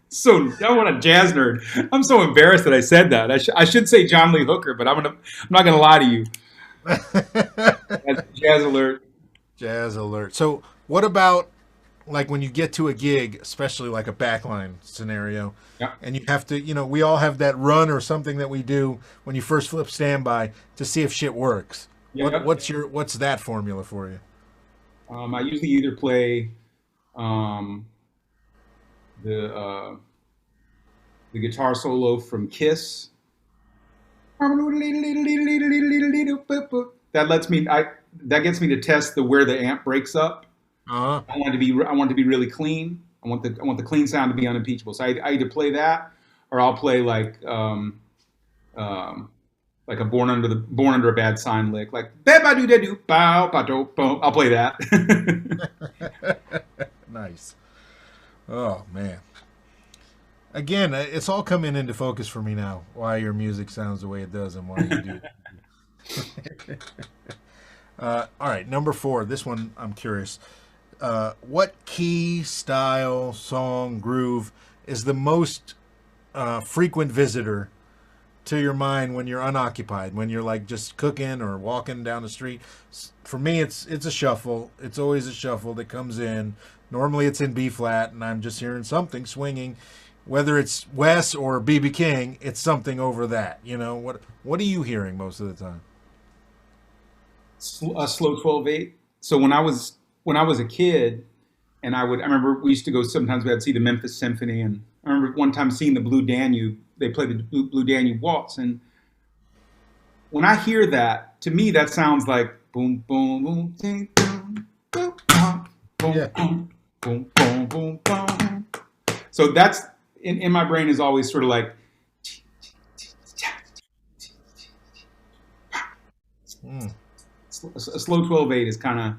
So I want a jazz nerd. I'm so embarrassed that I said that. I should say John Lee Hooker, but I'm not gonna lie to you. That's jazz alert. Jazz alert. So, what about like when you get to a gig, especially like a backline scenario, Yeah, and you have to, we all have that run or something that we do when you first flip standby to see if shit works. yeah. What's that formula for you? I usually either play um, the uh, the guitar solo from Kiss. That lets me. That gets me to test the where the amp breaks up. Uh huh. I want it to be really clean. I want the clean sound to be unimpeachable. So I either play that or I'll play um, like a Born Under a Bad Sign lick, like ba ba doo da doo bow ba do boom. I'll play that. Nice. Oh man. Again, it's all coming into focus for me now. Why your music sounds the way it does, and why you do. All right, number 4. This one I'm curious. What key, style, song, groove is the most frequent visitor to your mind when you're unoccupied, when you're like just cooking or walking down the street? For me, it's a shuffle. It's always a shuffle that comes in. Normally, it's in B flat, and I'm just hearing something swinging. Whether it's Wes or BB King, it's something over that. What are you hearing most of the time? A slow 12/8. So when I was a kid, and I remember we used to go sometimes. We'd see the Memphis Symphony, and I remember one time seeing the Blue Danube they play the Blue Danube Waltz, and when I hear that, to me that sounds like boom boom boom ding, boom boom boom Yeah. boom boom boom boom boom. So that's in my brain is always sort of like Mm. a slow 12/8 is kind of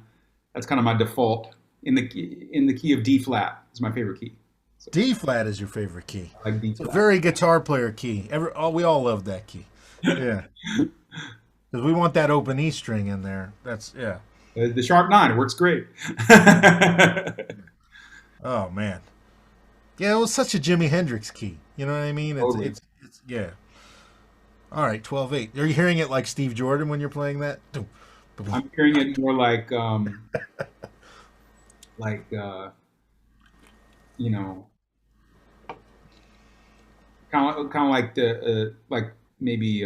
that's kind of my default in the key of D flat is my favorite key. So D flat is your favorite key. I like D It's a flat. very guitar player key. We all love that key. Yeah, because we want that open E string in there. That's yeah. The sharp nine, it works great. Oh man. Yeah, it was such a Jimi Hendrix key. You know what I mean? Totally. It's yeah. All right, 12/8. Are you hearing it like Steve Jordan when you're playing that? Doom, boom, boom. I'm hearing it more like you know, kind of like the like maybe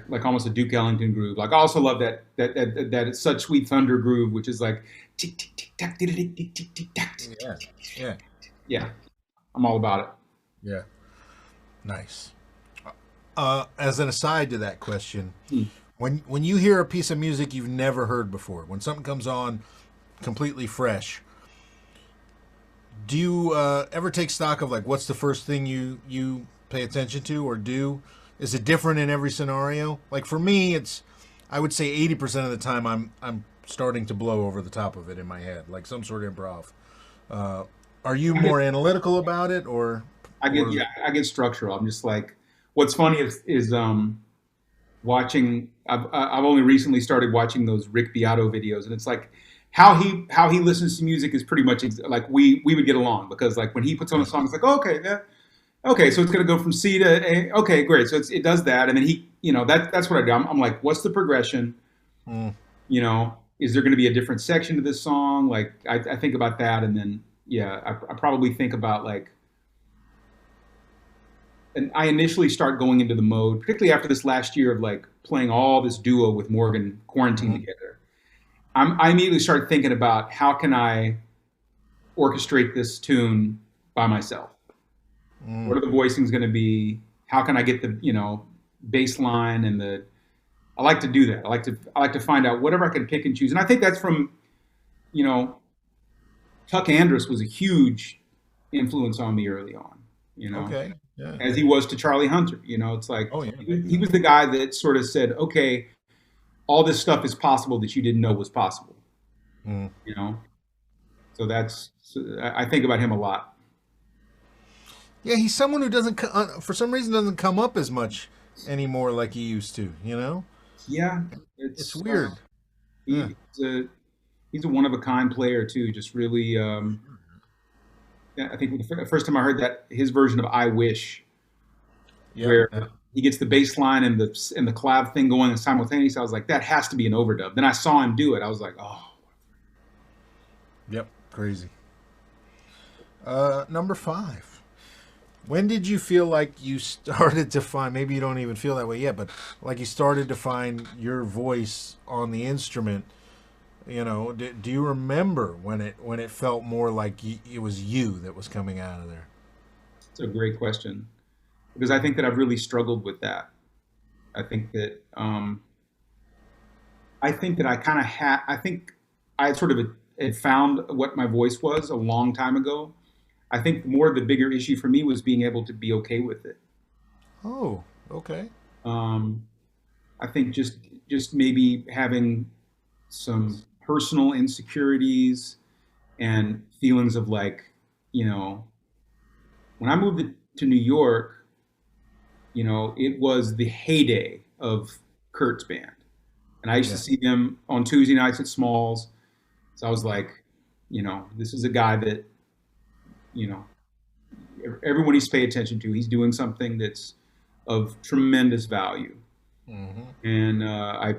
like almost a Duke Ellington groove. Like I also love that it's such sweet thunder groove, which is like tick tick tick tack tick tick tick tick tick tack. Yeah, yeah, Yeah, I'm all about it. yeah. Nice. As an aside to that question, Hmm. when you hear a piece of music you've never heard before, when something comes on completely fresh, do you ever take stock of like what's the first thing you pay attention to or do? Is it different in every scenario? Like for me, it's I would say 80% of the time I'm starting to blow over the top of it in my head, like some sort of improv. Uh, are you I get, more analytical about it or yeah, I get structural. I'm just like, what's funny is watching. I've only recently started watching those Rick Beato videos, and it's like how he listens to music is pretty much like we would get along because like when he puts on a song, it's like, oh, okay, yeah, okay, so it's gonna go from C to A. Okay, great. So it does that, and then that's what I do. I'm like, what's the progression? Mm, Is there going to be a different section to this song? Like I think about that, and then yeah, I probably think about like, and I initially start going into the mode, particularly after this last year of like playing all this duo with Morgan quarantine mm, together. I immediately start thinking about how can I orchestrate this tune by myself. mm. What are the voicings going to be? How can I get the bass line and the I like to do that. I like to find out whatever I can pick and choose. And I think that's from, you know, Tuck Andrus was a huge influence on me early on, Okay. Yeah. as he was to Charlie Hunter. It's like Oh yeah. he was the guy that sort of said, okay, all this stuff is possible that you didn't know was possible, Mm. you know? I think about him a lot. Yeah, he's someone who for some reason doesn't come up as much anymore like he used to. Yeah. It's It's, weird. Yeah. he's a, he's a one of a kind player too. Just really, yeah, I think the first time I heard that his version of "I Wish," Yep. where Yep. he gets the bass line and the clav thing going simultaneously, I was like, that has to be an overdub. Then I saw him do it. I was like, oh, Yep. Crazy. Number 5. When did you feel like you started to find? Maybe you don't even feel that way yet, but like you started to find your voice on the instrument. Do you remember when it felt more like it was you that was coming out of there? it's a great question because I think that I've really struggled with that. I think that I kind of had. I think I sort of had found what my voice was a long time ago. I think more the bigger issue for me was being able to be okay with it. Oh, okay. Um, I think just maybe having some personal insecurities and feelings of like, you know, when I moved to New York, it was the heyday of Kurt's band. And I used to Yeah. see them on Tuesday nights at Smalls. So I was like, this is a guy that, you know, everyone needs to pay attention to. He's doing something that's of tremendous value. Hmm. And I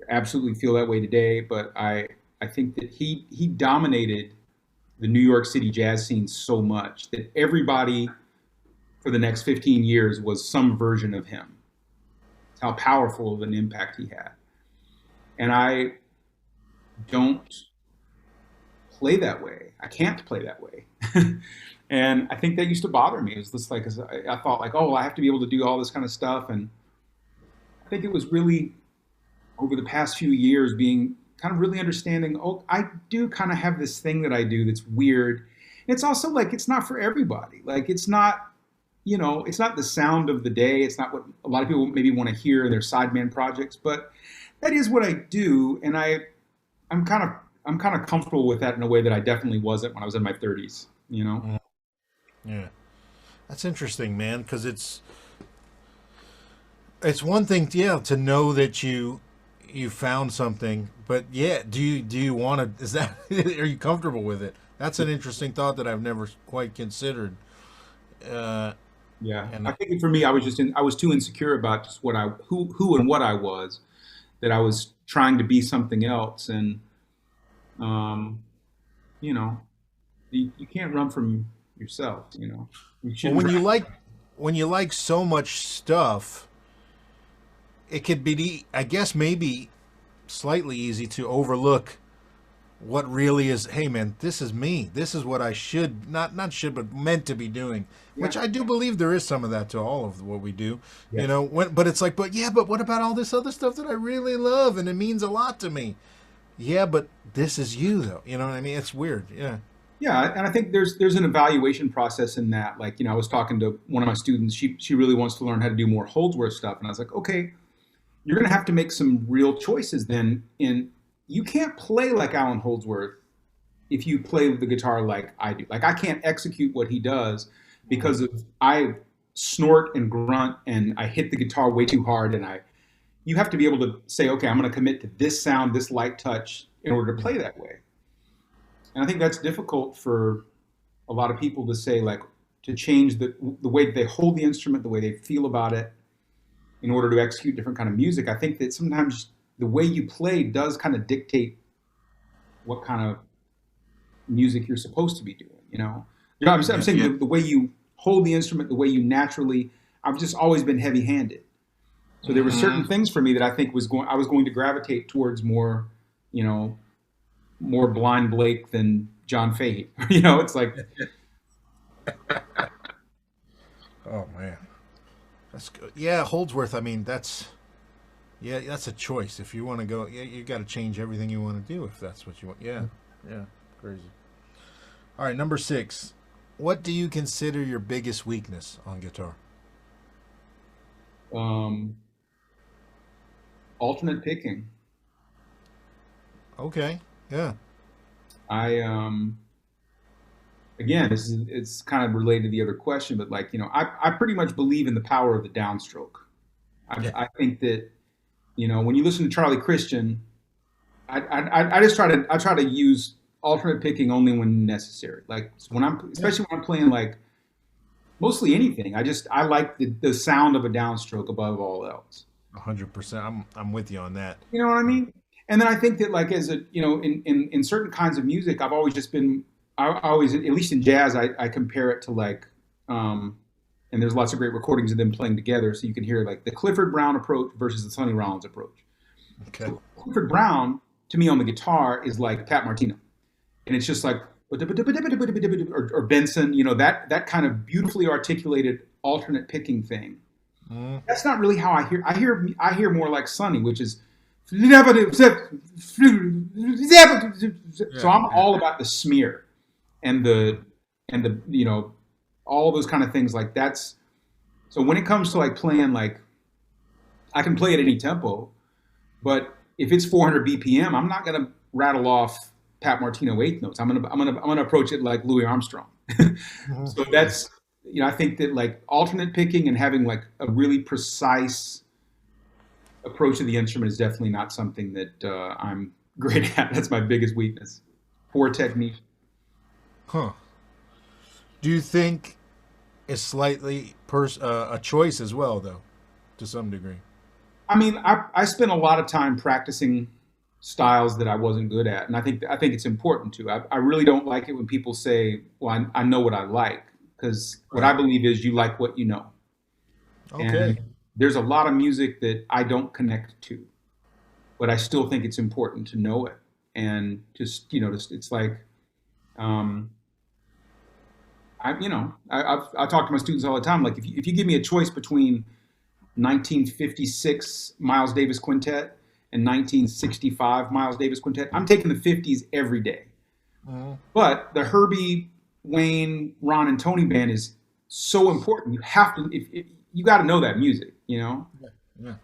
absolutely feel that way today. But I think that he dominated the New York City jazz scene so much that everybody for the next 15 years was some version of him. It's how powerful of an impact he had. And I don't play that way. I can't play that way. And I think that used to bother me. It was just like, 'cause I thought like, oh, well, I have to be able to do all this kind of stuff. And I think it was really over the past few years being kind of really understanding, oh, I do kind of have this thing that I do that's weird. And it's also like, it's not for everybody. Like, it's not, it's not the sound of the day. It's not what a lot of people maybe want to hear in their sideman projects, but that is what I do. And I'm kind of, I'm kind of comfortable with that in a way that I definitely wasn't when I was in my 30s, you know? Mm. Yeah. That's interesting, man, because it's one thing, yeah, to know that you found something, but yeah, do you want to? Is that are you comfortable with it? That's an interesting thought that I've never quite considered. Uh, Yeah. and I think for me, I was too insecure about just who and what I was, that I was trying to be something else. And, um, you know, you can't run from yourself, you well, shouldn't. when you like so much stuff, it could be, I guess, maybe slightly easy to overlook what really is. Hey, man, this is me. This is what I should not should, but meant to be doing. Yeah. Which I do believe there is some of that to all of what we do. Yes. But it's like, but yeah, but what about all this other stuff that I really love and it means a lot to me? Yeah, but this is you, though. You know what I mean? It's weird. Yeah. Yeah, and I think there's an evaluation process in that. Like, I was talking to one of my students. She really wants to learn how to do more Holdsworth stuff, and I was like, okay, you're going to have to make some real choices then. In You can't play like Alan Holdsworth if you play the guitar like I do. Like, I can't execute what he does because of I snort and grunt and I hit the guitar way too hard, and you have to be able to say, okay, I'm going to commit to this sound, this light touch in order to play that way. And I think that's difficult for a lot of people to say, like, to change the way they hold the instrument, the way they feel about it, in order to execute different kind of music. I think that sometimes the way you play does kind of dictate what kind of music you're supposed to be doing. I'm Yeah. saying Yeah. the way you hold the instrument, the way you naturally. I've just always been heavy-handed, so there were certain Hmm. things for me that I think I was going to gravitate towards more, you know, more Blind Blake than John Fahey. It's like, Oh man, that's good. Yeah, Holdsworth. I mean, that's a choice. If you want to go, yeah, you got to change everything you want to do if that's what you want. Yeah. Yeah. Crazy. All right, number 6. What do you consider your biggest weakness on guitar? um, alternate picking. Okay. Yeah. I Again, it's kind of related to the other question, but like, I pretty much believe in the power of the downstroke. Yeah. I think that, when you listen to Charlie Christian, I just try to use alternate picking only when necessary. Like, Yeah. especially when I'm playing like mostly anything. I like the sound of a downstroke above all else. 100%. I'm with you on that. You know what I mean? And then I think that, like, as a, in certain kinds of music, I've always just been, I always, at least in jazz, I compare it to like, and there's lots of great recordings of them playing together. So you can hear like the Clifford Brown approach versus the Sonny Rollins approach. Okay. So Clifford Brown, to me on the guitar, is like Pat Martino. And it's just like, or Benson, that kind of beautifully articulated alternate picking thing. Mm. That's not really how I hear more like Sonny, which is so Yeah. I'm Yeah. all about the smear and the all those kind of things. Like, that's so when it comes to like playing, like, I can play at any tempo, but if it's 400 BPM, I'm not gonna rattle off Pat Martino eighth notes. I'm gonna approach it like Louis Armstrong. Mhm. So that's, I think that like alternate picking and having like a really precise approach to the instrument is definitely not something that I'm great at. That's my biggest weakness. Poor technique. Huh. Do you think it's slightly a choice as well, though, to some degree? I mean, I spent a lot of time practicing styles that I wasn't good at, and I think it's important to. I really don't like it when people say, "Well, I know what I like," because what I Right. believe is you like what you know, and Okay. there's a lot of music that I don't connect to, but I still think it's important to know it, and just, it's like, um, I talk to my students all the time. Like if you give me a choice between 1956 Miles Davis Quintet and 1965 Miles Davis Quintet, I'm taking the 50s every day. Mhm. But the Herbie, Wayne, Ron, and Tony band is so important. You have to, if you got to know that music, you know. Yeah. Yeah.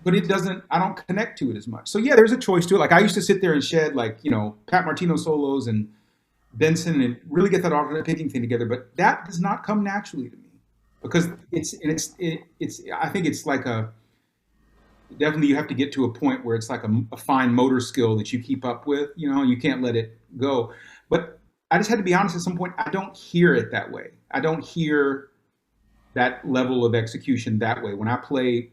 But it doesn't. I don't connect to it as much. So yeah, there's a choice to it. Like I used to sit there and shed like Pat Martino solos and Benson and really get that alternate picking thing together. But that does not come naturally to me because it's. I think it's like a definitely you have to get to a point where it's like a fine motor skill that you keep up with. You can't let it go. But I just had to be honest. At some point, I don't hear it that way. I don't hear that level of execution that way. When I play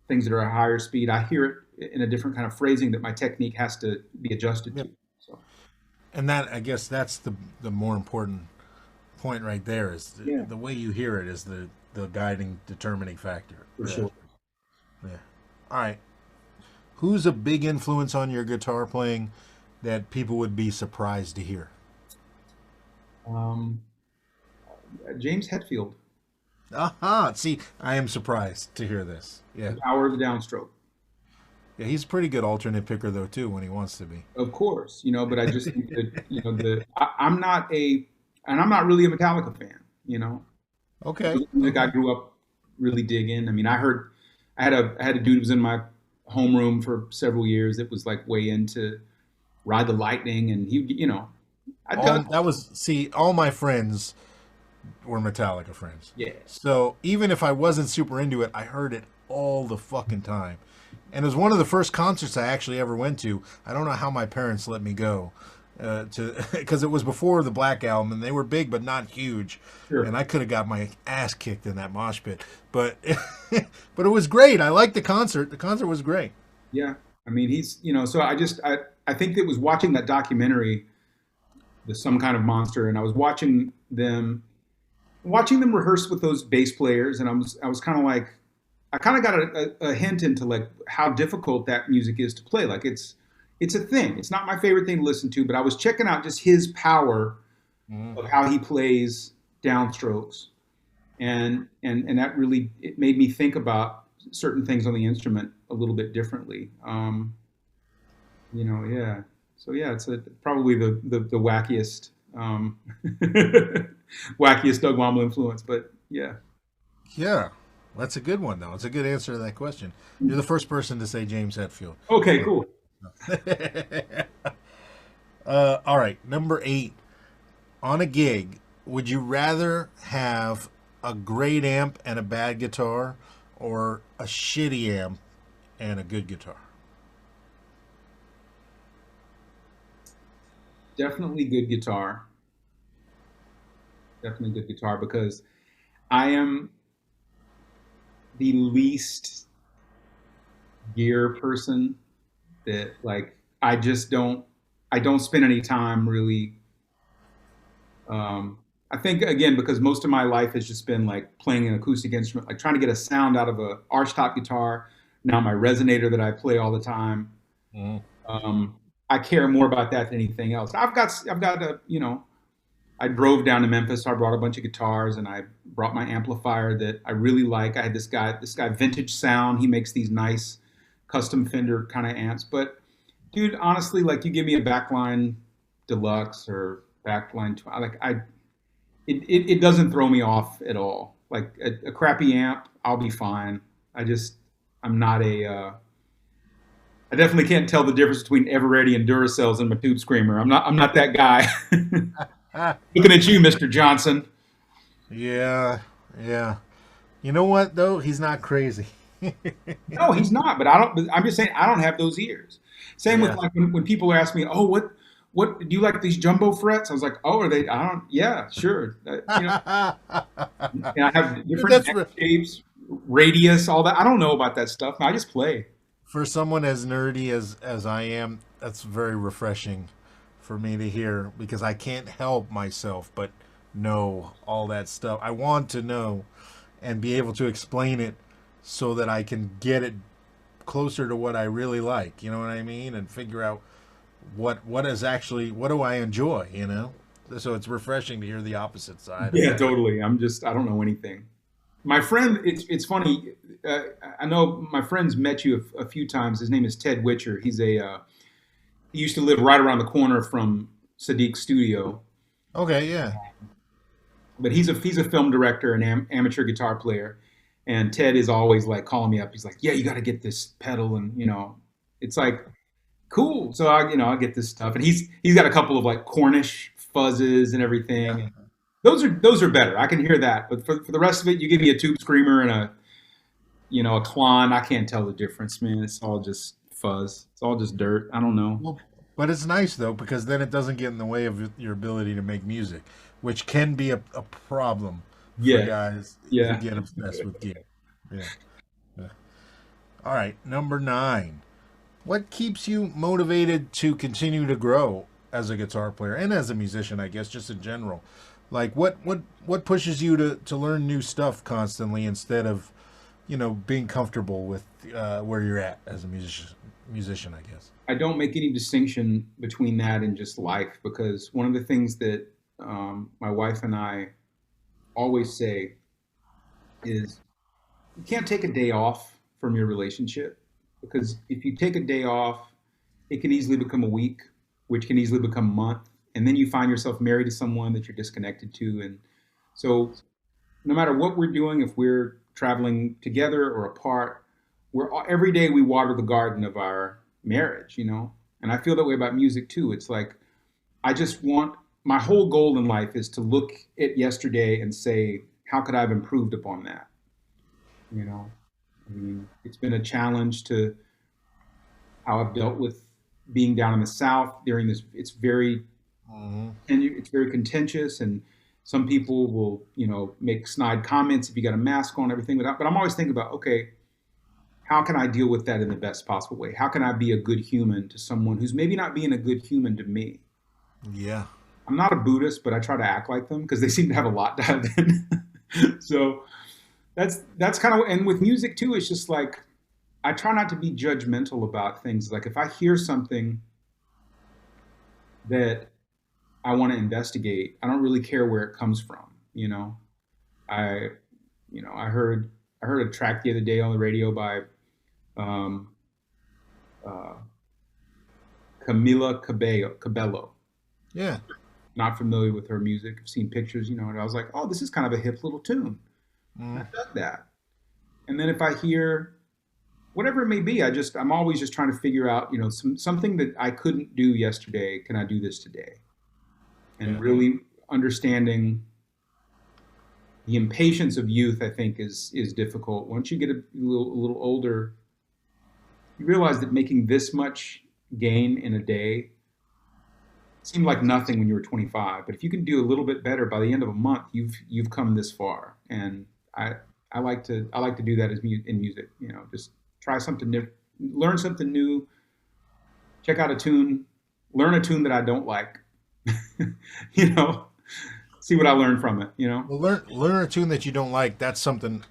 things that are a higher speed, I hear it in a different kind of phrasing that my technique has to be adjusted Yeah. to. So And that, I guess, that's the more important point right there is yeah, the way you hear it is the guiding determining factor. for Yeah. sure. Yeah. All right. Who's a big influence on your guitar playing that people would be surprised to hear? Um, James Hetfield, Aha. See, I am surprised to hear this. the Yeah. power of the downstroke. Yeah, he's a pretty good alternate picker though too when he wants to be. Of course, but I just think that I'm not and I'm not really a Metallica fan. Okay. Music I Okay. grew up really digging. I mean, I had a dude who was in my homeroom for several years that was like way into Ride the Lightning, and I All dug. that was see, all my friends were Metallica friends. Yeah, So even if I wasn't super into it, I heard it all the fucking time. And it was one of the first concerts I actually ever went to. I don't know how my parents let me go to because it was before the Black Album, and they were big but not huge. sure. And I could have got my ass kicked in that mosh pit, but but it was great. I liked the concert. The concert was great. Yeah. I mean, so I think it was watching that documentary, The Some Kind of Monster, and I was watching them rehearse with those bass players, and I was kind of like, I kind of got a hint into like how difficult that music is to play. Like it's a thing. It's not my favorite thing to listen to, but I was checking out just his power Mhm. of how he plays downstrokes, and that really it made me think about certain things on the instrument a little bit differently. Yeah. So yeah, it's probably the wackiest wackiest Doug Wamble influence, but yeah. Yeah, that's a good one though. It's a good answer to that question. You're the first person to say James Hetfield. Okay, cool. All right, number 8. On a gig, would you rather have a great amp and a bad guitar, or a shitty amp and a good guitar? Definitely good guitar. Definitely good guitar because I am the least gear person that like I don't spend any time really. I think again because most of my life has just been like playing an acoustic instrument, like trying to get a sound out of a archtop guitar. Now my resonator that I play all the time. Mm. Um, I care more about that than anything else. I've got I drove down to Memphis, so I brought a bunch of guitars and I brought my amplifier that I really like. I had this guy Vintage Sound. He makes these nice custom Fender kind of amps. But dude, honestly, like you give me a backline deluxe or backline, like it doesn't throw me off at all. Like a crappy amp, I'll be fine. I'm not I definitely can't tell the difference between Eveready and Duracells in my tube screamer. I'm not that guy. Ah, Looking at you, Mr. Johnson. yeah, yeah. You know what though? He's not crazy. No, he's not. But I don't. But I'm just saying I don't have those ears. Same with Yeah. like when people ask me, "Oh, what do you like these jumbo frets?" I was like, "Oh, are they? I don't. Yeah, sure. And I have different That's neck shapes, radius, all that. I don't know about that stuff. I just play. for someone as nerdy as I am. That's very refreshing for me to hear because I can't help myself but know all that stuff. I want to know and be able to explain it so that I can get it closer to what I really like. You know what I mean? And figure out what is actually what do I enjoy. You know? So it's refreshing to hear the opposite side of Yeah, it. totally. I don't know anything. My friend, it's funny. Uh, I know my friend's met you a few times. His name is Ted Witcher. He used to live right around the corner from Sadiq's studio, Okay, yeah. but he's a film director and amateur guitar player. And Ted is always like calling me up. He's like, "Yeah, you got to get this pedal," and it's like cool. So I get this stuff, and he's got a couple of like Cornish fuzzes and everything. Yeah. And those are better. I can hear that, but for the rest of it, you give me a tube screamer and a Klon. I can't tell the difference, man. It's all just fuzz. It's all just dirt. I don't know. Well, but it's nice though because then it doesn't get in the way of your ability to make music, which can be a problem for Yeah, guys who yeah. get obsessed with gear. Yeah. Yeah. All right, number 9. What keeps you motivated to continue to grow as a guitar player and as a musician, I guess, just in general? Like what pushes you to learn new stuff constantly instead of, being comfortable with where you're at as a musician, I guess. I don't make any distinction between that and just life because one of the things that my wife and I always say is you can't take a day off from your relationship because if you take a day off, it can easily become a week, which can easily become a month, and then you find yourself married to someone that you're disconnected to. And so, no matter what we're doing, if we're traveling together or apart, we're every day we water the garden of our marriage. And I feel that way about music too. It's like I just want my whole goal in life is to look at yesterday and say, how could I have improved upon that? You know, I mean, it's been a challenge to how I've dealt with being down in the South during this. Hmm. It's very contentious, and some people will, make snide comments if you got a mask on, everything. But I'm always thinking about, okay, how can I deal with that in the best possible way? How can I be a good human to someone who's maybe not being a good human to me? Yeah. I'm not a Buddhist, but I try to act like them because they seem to have a lot dialed in. So that's kind of, and with music too, it's just like I try not to be judgmental about things. Like if I hear something that I want to investigate, I don't really care where it comes from. I I heard a track the other day on the radio by um, uh, Camila Cabello. Yeah. Not familiar with her music. I've seen pictures, and I was like, oh, this is kind of a hip little tune. And Mm. I dug that. And then if I hear whatever it may be, I'm always just trying to figure out, something that I couldn't do yesterday. Can I do this today? And Yeah. really understanding the impatience of youth, I think, is difficult. Once you get a little older, you realize that making this much gain in a day seemed like nothing when you were 25. But if you can do a little bit better by the end of a month, you've come this far. And I I like to do that in music. Just try something new, learn something new, check out a tune, learn a tune that I don't like. you know, See what I learned from it. Well, learn a tune that you don't like. That's something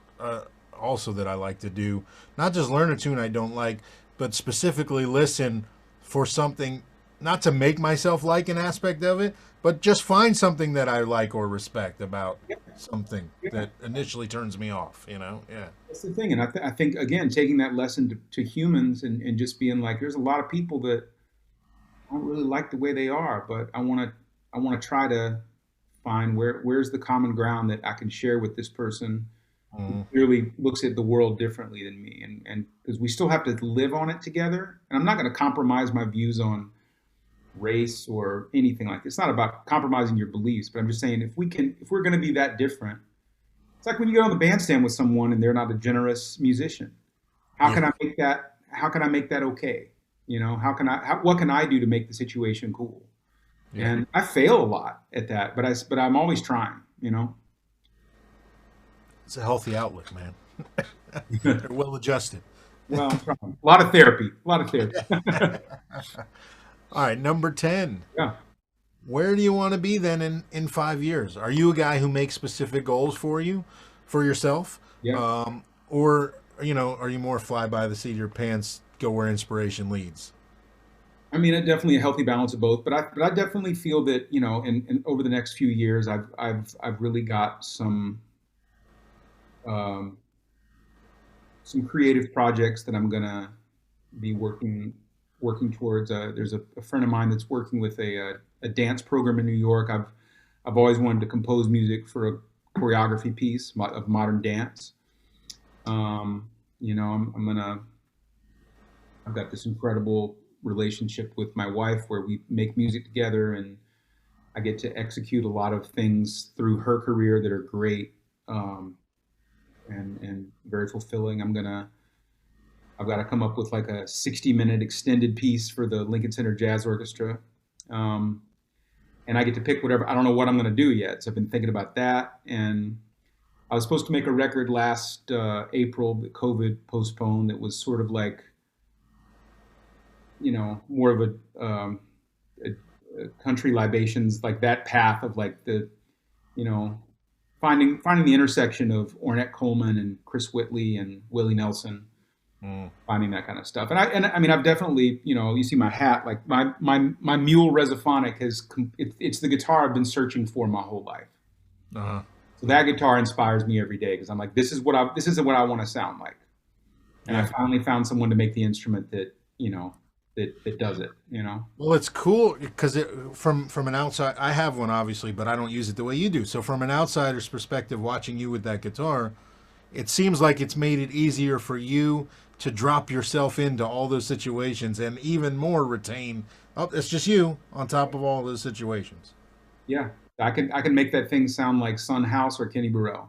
also that I like to do. Not just learn a tune I don't like, but specifically listen for something. Not to make myself like an aspect of it, but just find something that I like or respect about Yeah, something yeah. that initially turns me off. Yeah. That's the thing, and I think again, taking that lesson to humans and just being like, there's a lot of people that I don't really like the way they are, but I want to try to find where's the common ground that I can share with this person who Mm, clearly looks at the world differently than me, and because we still have to live on it together, and I'm not going to compromise my views on race or anything like this. It's not about compromising your beliefs, but I'm just saying if we're going to be that different, it's like when you get on the bandstand with someone and they're not a generous musician. How yeah. can I make that? How can I make that okay? What can I do to make the situation cool? Yeah. And I fail a lot at that, but I'm always trying. It's a healthy outlook, man. They're well adjusted. Well, I'm trying. A lot of therapy. A lot of therapy. All right, number 10. Yeah, Where do you want to be then in 5 years? Are you a guy who makes specific goals for yourself? yeah. Or, are you more fly by the seat of your pants, go where inspiration leads? I mean, definitely a healthy balance of both, but I definitely feel that, in over the next few years, I've really got um, some creative projects that I'm gonna be working towards. There's a friend of mine that's working with a dance program in New York. I've always wanted to compose music for a choreography piece of modern dance. Um, I'm gonna. I've got this incredible relationship with my wife where we make music together, and I get to execute a lot of things through her career that are great, and very fulfilling. I've got to come up with like a 60-minute extended piece for the Lincoln Center Jazz Orchestra. Um, and I get to pick whatever. I don't know what I'm going to do yet. So I've been thinking about that. And I was supposed to make a record last April, but COVID postponed. It was sort of like, more of a, a country libations, like that path of like you know, finding the intersection of Ornette Coleman and Chris Whitley and Willie Nelson, Mm. finding that kind of stuff. And I mean, I've definitely, you see my hat, like my mule resophonic it's the guitar I've been searching for my whole life. Uh-huh. So that guitar inspires me every day because I'm like, this isn't what I want to sound like. And I Yeah. finally found someone to make the instrument that does it. Well, it's cool because from an outside, I have one obviously, but I don't use it the way you do. So from an outsider's perspective, watching you with that guitar, it seems like it's made it easier for you to drop yourself into all those situations and even more retain. Oh, it's just you on top of all those situations. Yeah. I can make that thing sound like Son House or Kenny Burrell.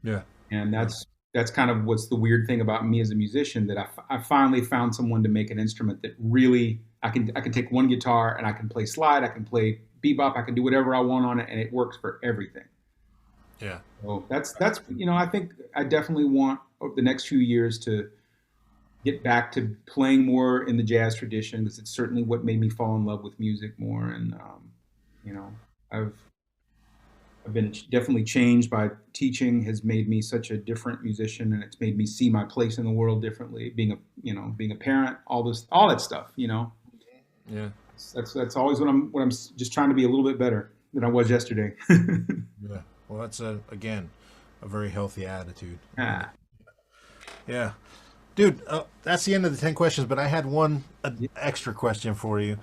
Yeah. And that's kind of what's the weird thing about me as a musician, that I finally found someone to make an instrument that really I can take one guitar and I can play slide, I can play bebop, I can do whatever I want on it, and it works for everything. Yeah. So that's I think I definitely want over the next few years to get back to playing more in the jazz tradition, because it's certainly what made me fall in love with music more. And you know I've I've been definitely changed by teaching, has made me such a different musician, and it's made me see my place in the world differently. Being a parent, all that stuff. Yeah. That's always what I'm just trying to be a little bit better than I was yesterday. Yeah. Well, that's again a very healthy attitude. Ah, Yeah. Dude, that's the end of the 10 questions, but I had one yeah. extra question for you.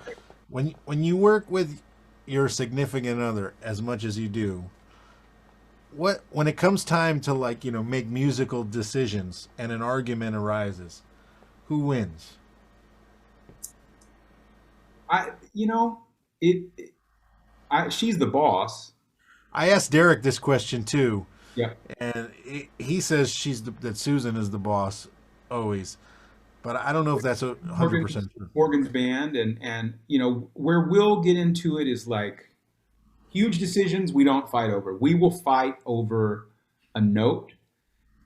When you work with your significant other as much as you do, when it comes time to make musical decisions and an argument arises, who wins? I you know it. She's the boss. I asked Derek this question too, Yeah. and he says that Susan is the boss always, but I don't know if that's 100% true. Morgan's band, and where we'll get into it is like huge decisions we don't fight over. We will fight over a note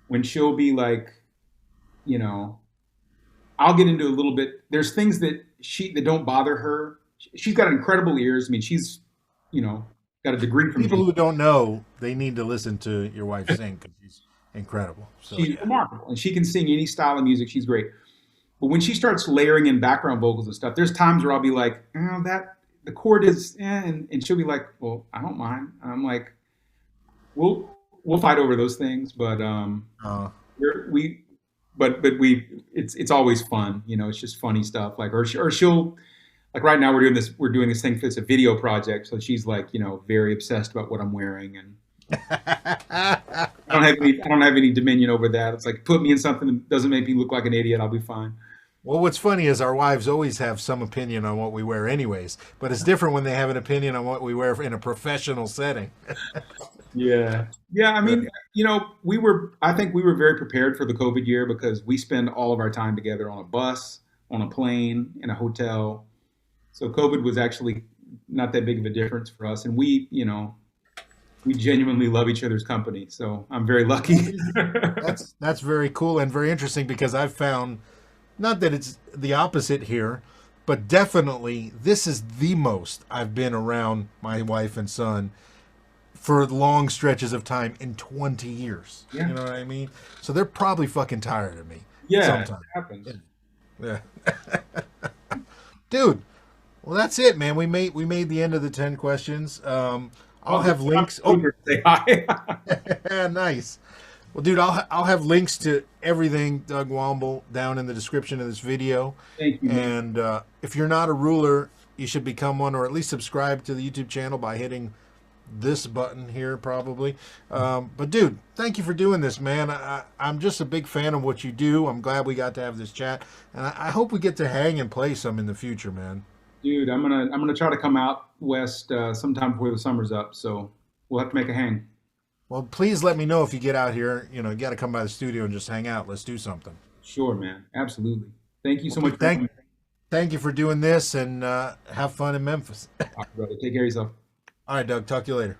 when she'll be like, you know, I'll get into a little bit. There's things that don't bother her. She's got incredible ears. I mean, she's, you know, got a degree from People who don't know, they need to listen to your wife sing because she's incredible. So she's yeah. remarkable, and she can sing any style of music. She's great. But when she starts layering in background vocals and stuff, there's times where I'll be like, that the chord is, and she'll be like, well, I don't mind. And I'm like, we'll fight over those things, but Uh, we're, we, but it's always fun. It's just funny stuff. Like, or she'll, like right now we're doing this thing that's a video project. So she's like, very obsessed about what I'm wearing, and I don't have any dominion over that. It's like, put me in something that doesn't make me look like an idiot, I'll be fine. well, what's funny is our wives always have some opinion on what we wear, anyways. But it's different when they have an opinion on what we wear in a professional setting. Yeah. Yeah. I Yeah. mean, I think we were very prepared for the COVID year because we spend all of our time together on a bus, on a plane, in a hotel. So COVID was actually not that big of a difference for us. And we genuinely love each other's company. So I'm very lucky. That's very cool and very interesting because I've found not that it's the opposite here, but definitely this is the most I've been around my wife and son for long stretches of time in 20 years. Yeah. You know what I mean? So they're probably fucking tired of me Yeah. It sometimes. happens. Yeah. Yeah. Dude, Well, that's it, man. We made the end of the 10 questions. I'll Oh, good. have I'm links. still Oh, here to say hi. nice. Well, dude, I'll have links to everything Doug Wamble down in the description of this video. Thank you, man. And if you're not a ruler, you should become one, or at least subscribe to the YouTube channel by hitting this button here, probably. But dude, thank you for doing this, man. I'm just a big fan of what you do. I'm glad we got to have this chat, and I hope we get to hang and play some in the future, man. Dude, I'm gonna try to come out west sometime before the summer's up. So we'll have to make a hang. Well, please let me know if you get out here. You got to come by the studio and just hang out. Let's do something. Sure, man. Absolutely. Thank you Well, so much dude, for having me. thank you for doing this, and have fun in Memphis. All right, brother. Take care of yourself. All right, Doug. Talk to you later.